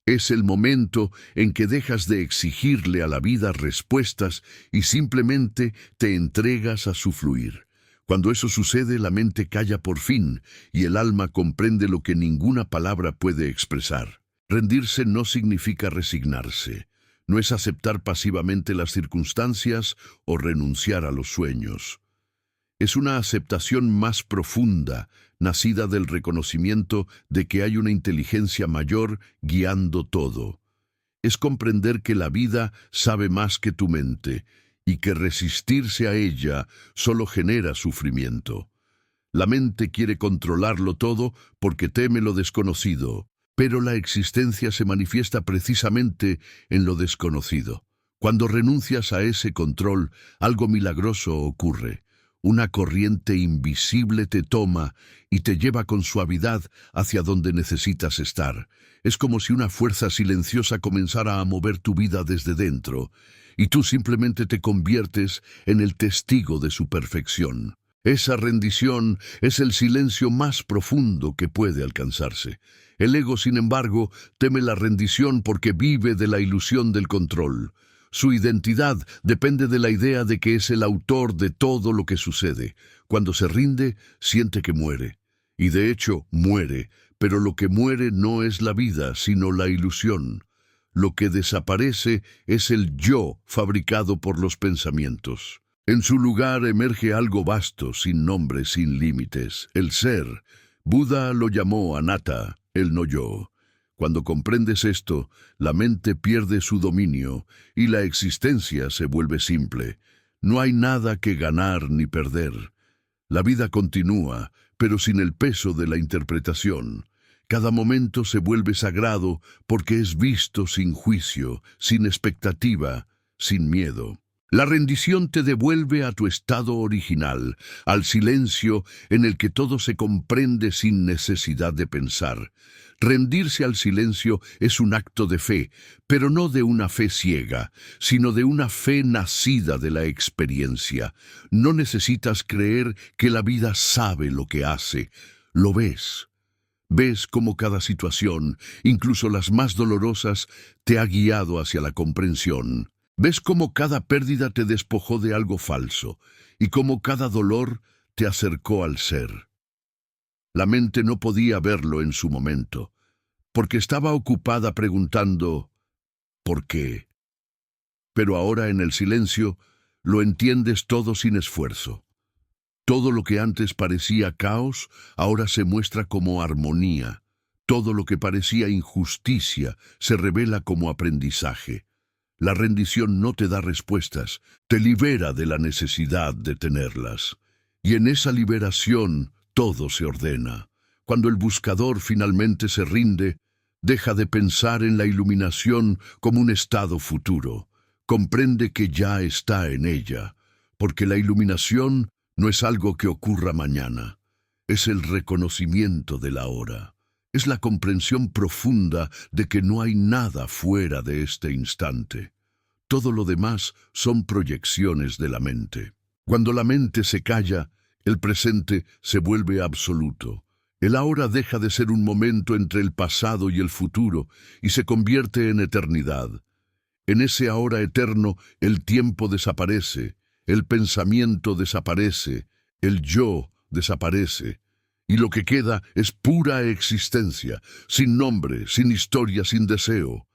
Es el momento en que dejas de exigirle a la vida respuestas y simplemente te entregas a su fluir. Cuando eso sucede, la mente calla por fin y el alma comprende lo que ninguna palabra puede expresar. Rendirse no significa resignarse, no es aceptar pasivamente las circunstancias o renunciar a los sueños. Es una aceptación más profunda, nacida del reconocimiento de que hay una inteligencia mayor guiando todo. Es comprender que la vida sabe más que tu mente y que resistirse a ella solo genera sufrimiento. La mente quiere controlarlo todo porque teme lo desconocido, pero la existencia se manifiesta precisamente en lo desconocido. Cuando renuncias a ese control, algo milagroso ocurre. Una corriente invisible te toma y te lleva con suavidad hacia donde necesitas estar. Es como si una fuerza silenciosa comenzara a mover tu vida desde dentro, y tú simplemente te conviertes en el testigo de su perfección. Esa rendición es el silencio más profundo que puede alcanzarse. El ego, sin embargo, teme la rendición porque vive de la ilusión del control. Su identidad depende de la idea de que es el autor de todo lo que sucede. Cuando se rinde, siente que muere. Y de hecho, muere, pero lo que muere no es la vida, sino la ilusión. Lo que desaparece es el yo fabricado por los pensamientos. En su lugar emerge algo vasto, sin nombre, sin límites, el ser. Buda lo llamó anatta, el no yo. Cuando comprendes esto, la mente pierde su dominio y la existencia se vuelve simple. No hay nada que ganar ni perder. La vida continúa, pero sin el peso de la interpretación. Cada momento se vuelve sagrado porque es visto sin juicio, sin expectativa, sin miedo. La rendición te devuelve a tu estado original, al silencio en el que todo se comprende sin necesidad de pensar. Rendirse al silencio es un acto de fe, pero no de una fe ciega, sino de una fe nacida de la experiencia. No necesitas creer que la vida sabe lo que hace, lo ves. Ves cómo cada situación, incluso las más dolorosas, te ha guiado hacia la comprensión. Ves cómo cada pérdida te despojó de algo falso y cómo cada dolor te acercó al ser. La mente no podía verlo en su momento, porque estaba ocupada preguntando ¿por qué? Pero ahora en el silencio lo entiendes todo sin esfuerzo. Todo lo que antes parecía caos, ahora se muestra como armonía. Todo lo que parecía injusticia se revela como aprendizaje. La rendición no te da respuestas, te libera de la necesidad de tenerlas. Y en esa liberación todo se ordena. Cuando el buscador finalmente se rinde, deja de pensar en la iluminación como un estado futuro. Comprende que ya está en ella, porque la iluminación No es algo que ocurra mañana. Es el reconocimiento de la hora. Es la comprensión profunda de que no hay nada fuera de este instante. Todo lo demás son proyecciones de la mente. Cuando la mente se calla, el presente se vuelve absoluto. El ahora deja de ser un momento entre el pasado y el futuro y se convierte en eternidad. En ese ahora eterno, el tiempo desaparece, el pensamiento desaparece, el yo desaparece, y lo que queda es pura existencia, sin nombre, sin historia, sin deseo.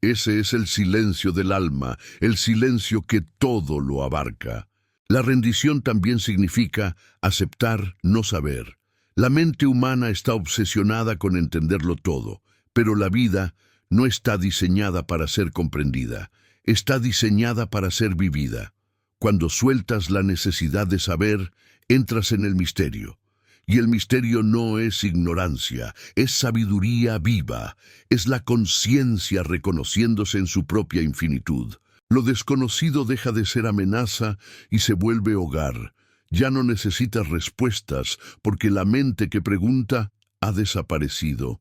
Ese es el silencio del alma, el silencio que todo lo abarca. La rendición también significa aceptar no saber. La mente humana está obsesionada con entenderlo todo, pero la vida no está diseñada para ser comprendida, está diseñada para ser vivida. Cuando sueltas la necesidad de saber, entras en el misterio. Y el misterio no es ignorancia, es sabiduría viva, es la conciencia reconociéndose en su propia infinitud. Lo desconocido deja de ser amenaza y se vuelve hogar. Ya no necesitas respuestas porque la mente que pregunta ha desaparecido.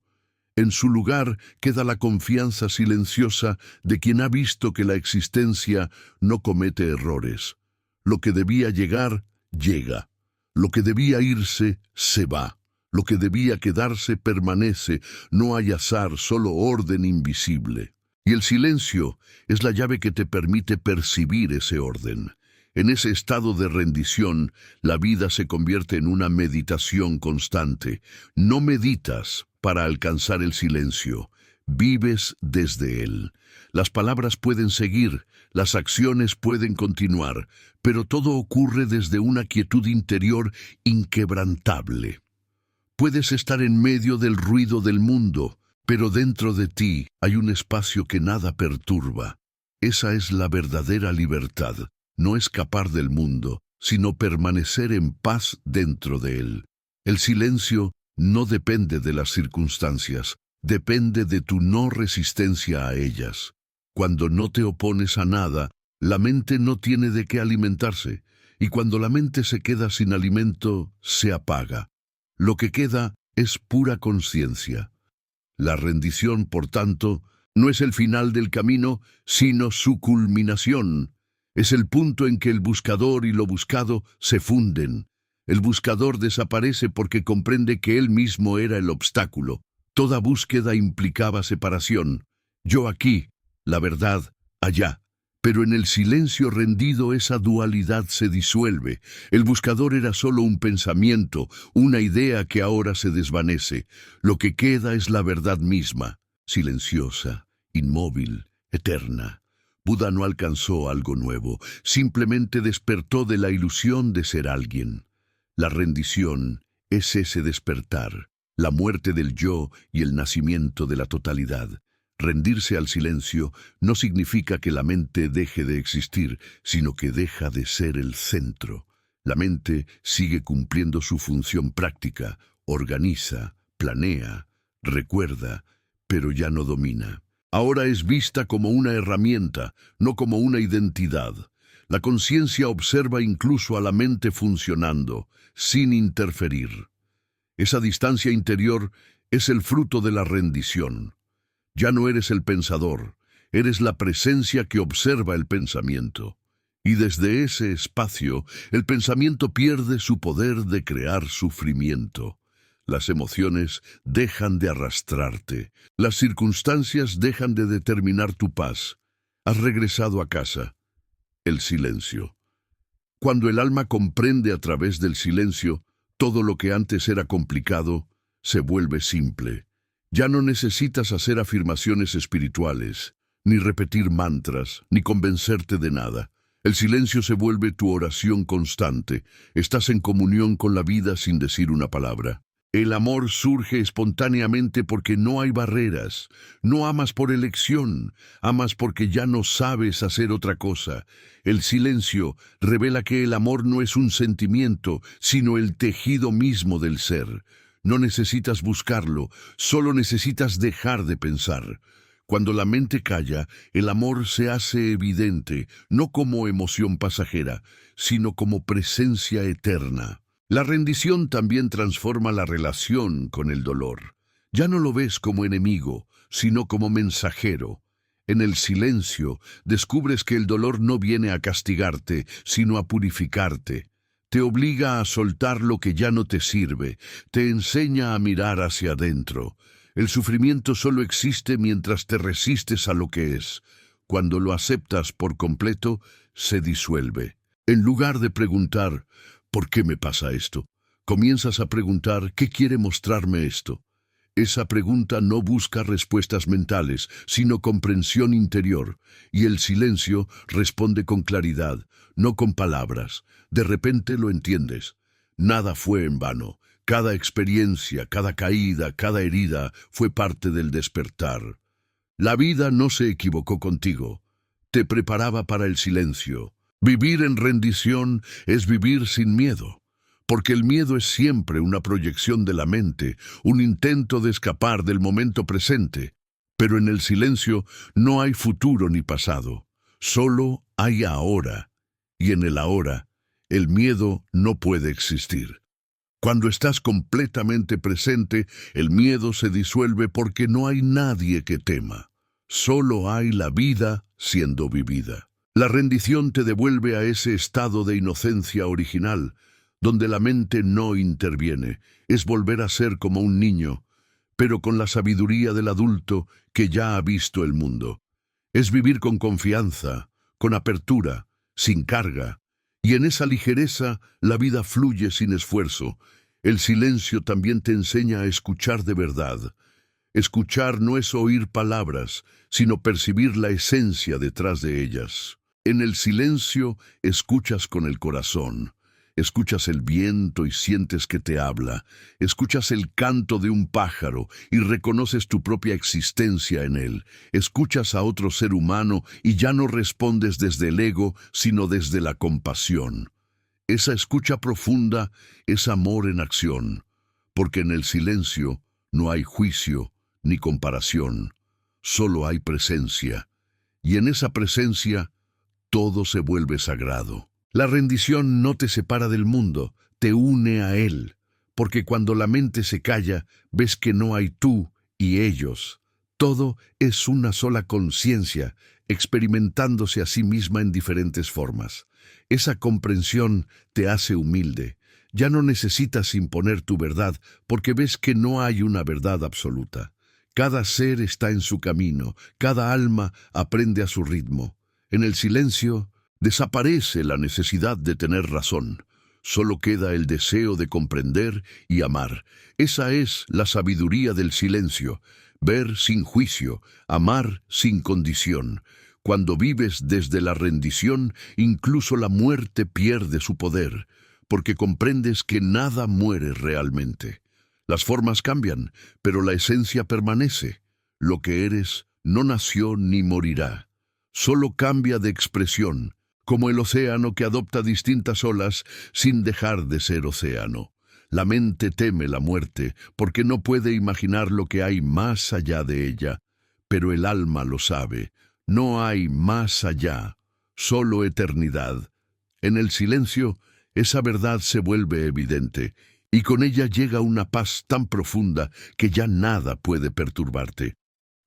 En su lugar queda la confianza silenciosa de quien ha visto que la existencia no comete errores. Lo que debía llegar, llega. Lo que debía irse, se va. Lo que debía quedarse, permanece. No hay azar, solo orden invisible. Y el silencio es la llave que te permite percibir ese orden. En ese estado de rendición, la vida se convierte en una meditación constante. No meditas para alcanzar el silencio, vives desde él. Las palabras pueden seguir, las acciones pueden continuar, pero todo ocurre desde una quietud interior inquebrantable. Puedes estar en medio del ruido del mundo, pero dentro de ti hay un espacio que nada perturba. Esa es la verdadera libertad. No escapar del mundo, sino permanecer en paz dentro de él. El silencio no depende de las circunstancias, depende de tu no resistencia a ellas. Cuando no te opones a nada, la mente no tiene de qué alimentarse, y cuando la mente se queda sin alimento, se apaga. Lo que queda es pura conciencia. La rendición, por tanto, no es el final del camino, sino su culminación. Es el punto en que el buscador y lo buscado se funden. El buscador desaparece porque comprende que él mismo era el obstáculo. Toda búsqueda implicaba separación. Yo aquí, la verdad allá. Pero en el silencio rendido esa dualidad se disuelve. El buscador era solo un pensamiento, una idea que ahora se desvanece. Lo que queda es la verdad misma, silenciosa, inmóvil, eterna. Buda no alcanzó algo nuevo, simplemente despertó de la ilusión de ser alguien. La rendición es ese despertar, la muerte del yo y el nacimiento de la totalidad. Rendirse al silencio no significa que la mente deje de existir, sino que deja de ser el centro. La mente sigue cumpliendo su función práctica, organiza, planea, recuerda, pero ya no domina. Ahora es vista como una herramienta, no como una identidad. La conciencia observa incluso a la mente funcionando, sin interferir. Esa distancia interior es el fruto de la rendición. Ya no eres el pensador, eres la presencia que observa el pensamiento. Y desde ese espacio, el pensamiento pierde su poder de crear sufrimiento. Las emociones dejan de arrastrarte. Las circunstancias dejan de determinar tu paz. Has regresado a casa. El silencio. Cuando el alma comprende a través del silencio, todo lo que antes era complicado se vuelve simple. Ya no necesitas hacer afirmaciones espirituales, ni repetir mantras, ni convencerte de nada. El silencio se vuelve tu oración constante. Estás en comunión con la vida sin decir una palabra. El amor surge espontáneamente porque no hay barreras. No amas por elección, amas porque ya no sabes hacer otra cosa. El silencio revela que el amor no es un sentimiento, sino el tejido mismo del ser. No necesitas buscarlo, solo necesitas dejar de pensar. Cuando la mente calla, el amor se hace evidente, no como emoción pasajera, sino como presencia eterna. La rendición también transforma la relación con el dolor. Ya no lo ves como enemigo, sino como mensajero. En el silencio, descubres que el dolor no viene a castigarte, sino a purificarte. Te obliga a soltar lo que ya no te sirve, te enseña a mirar hacia adentro. El sufrimiento solo existe mientras te resistes a lo que es. Cuando lo aceptas por completo, se disuelve. En lugar de preguntar, ¿por qué me pasa esto?, comienzas a preguntar, ¿qué quiere mostrarme esto? Esa pregunta no busca respuestas mentales, sino comprensión interior, y el silencio responde con claridad, no con palabras. De repente lo entiendes. Nada fue en vano. Cada experiencia, cada caída, cada herida fue parte del despertar. La vida no se equivocó contigo. Te preparaba para el silencio. Vivir en rendición es vivir sin miedo, porque el miedo es siempre una proyección de la mente, un intento de escapar del momento presente. Pero en el silencio no hay futuro ni pasado, solo hay ahora, y en el ahora, el miedo no puede existir. Cuando estás completamente presente, el miedo se disuelve porque no hay nadie que tema. Solo hay la vida siendo vivida. La rendición te devuelve a ese estado de inocencia original, donde la mente no interviene. Es volver a ser como un niño, pero con la sabiduría del adulto que ya ha visto el mundo. Es vivir con confianza, con apertura, sin carga. Y en esa ligereza la vida fluye sin esfuerzo. El silencio también te enseña a escuchar de verdad. Escuchar no es oír palabras, sino percibir la esencia detrás de ellas. En el silencio escuchas con el corazón. Escuchas el viento y sientes que te habla. Escuchas el canto de un pájaro y reconoces tu propia existencia en él. Escuchas a otro ser humano y ya no respondes desde el ego, sino desde la compasión. Esa escucha profunda es amor en acción, porque en el silencio no hay juicio ni comparación, solo hay presencia, y en esa presencia todo se vuelve sagrado. La rendición no te separa del mundo, te une a él, porque cuando la mente se calla, ves que no hay tú y ellos. Todo es una sola conciencia, experimentándose a sí misma en diferentes formas. Esa comprensión te hace humilde. Ya no necesitas imponer tu verdad, porque ves que no hay una verdad absoluta. Cada ser está en su camino, cada alma aprende a su ritmo. En el silencio, desaparece la necesidad de tener razón. Solo queda el deseo de comprender y amar. Esa es la sabiduría del silencio. Ver sin juicio, amar sin condición. Cuando vives desde la rendición, incluso la muerte pierde su poder, porque comprendes que nada muere realmente. Las formas cambian, pero la esencia permanece. Lo que eres no nació ni morirá. Solo cambia de expresión, como el océano que adopta distintas olas sin dejar de ser océano. La mente teme la muerte porque no puede imaginar lo que hay más allá de ella, pero el alma lo sabe. No hay más allá, solo eternidad. En el silencio, esa verdad se vuelve evidente, y con ella llega una paz tan profunda que ya nada puede perturbarte.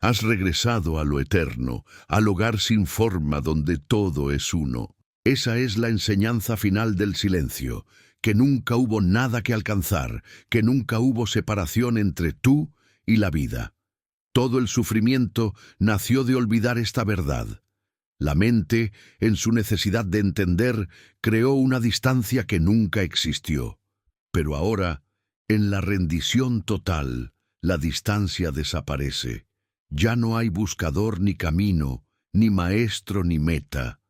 Has regresado a lo eterno, al hogar sin forma donde todo es uno. Esa es la enseñanza final del silencio, que nunca hubo nada que alcanzar, que nunca hubo separación entre tú y la vida. Todo el sufrimiento nació de olvidar esta verdad. La mente, en su necesidad de entender, creó una distancia que nunca existió. Pero ahora, en la rendición total, la distancia desaparece. Ya no hay buscador ni camino, ni maestro ni meta.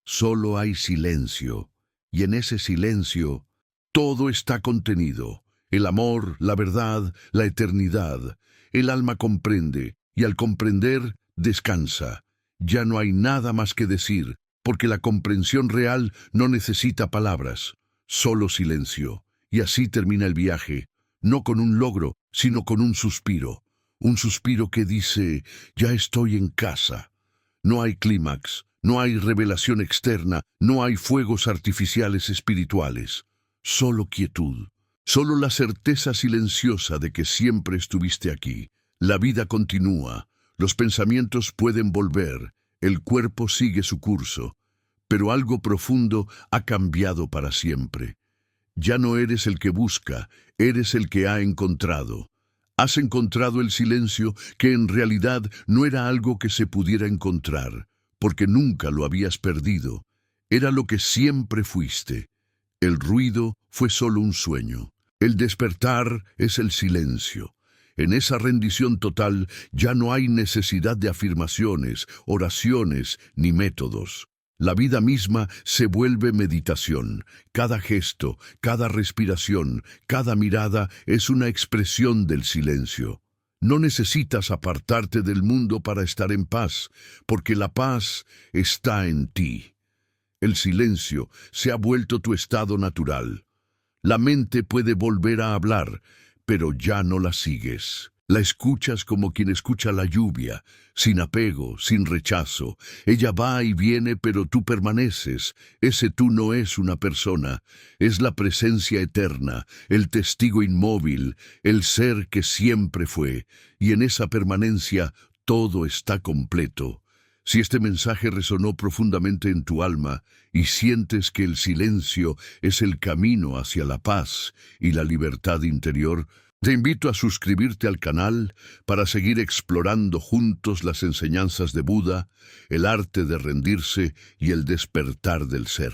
Solo hay silencio, y en ese silencio todo está contenido. El amor, la verdad, la eternidad. El alma comprende, y al comprender, descansa. Ya no hay nada más que decir, porque la comprensión real no necesita palabras, solo silencio. Y así termina el viaje, no con un logro, sino con un suspiro. un suspiro que dice, ya estoy en casa. No hay clímax, no hay revelación externa, no hay fuegos artificiales espirituales, solo quietud, solo la certeza silenciosa de que siempre estuviste aquí. La vida continúa, los pensamientos pueden volver, el cuerpo sigue su curso, pero algo profundo ha cambiado para siempre. Ya no eres el que busca, eres el que ha encontrado. Has encontrado el silencio que en realidad no era algo que se pudiera encontrar, porque nunca lo habías perdido. Era lo que siempre fuiste. El ruido fue solo un sueño. El despertar es el silencio. En esa rendición total ya no hay necesidad de afirmaciones, oraciones ni métodos. La vida misma se vuelve meditación. Cada gesto, cada respiración, cada mirada es una expresión del silencio. No necesitas apartarte del mundo para estar en paz, porque la paz está en ti. El silencio se ha vuelto tu estado natural. La mente puede volver a hablar, pero ya no la sigues. La escuchas como quien escucha la lluvia, sin apego, sin rechazo. Ella va y viene, pero tú permaneces. Ese tú no es una persona, es la presencia eterna, el testigo inmóvil, el ser que siempre fue. Y en esa permanencia todo está completo. Si este mensaje resonó profundamente en tu alma y sientes que el silencio es el camino hacia la paz y la libertad interior, te invito a suscribirte al canal para seguir explorando juntos las enseñanzas de Buda, el arte de rendirse y el despertar del ser.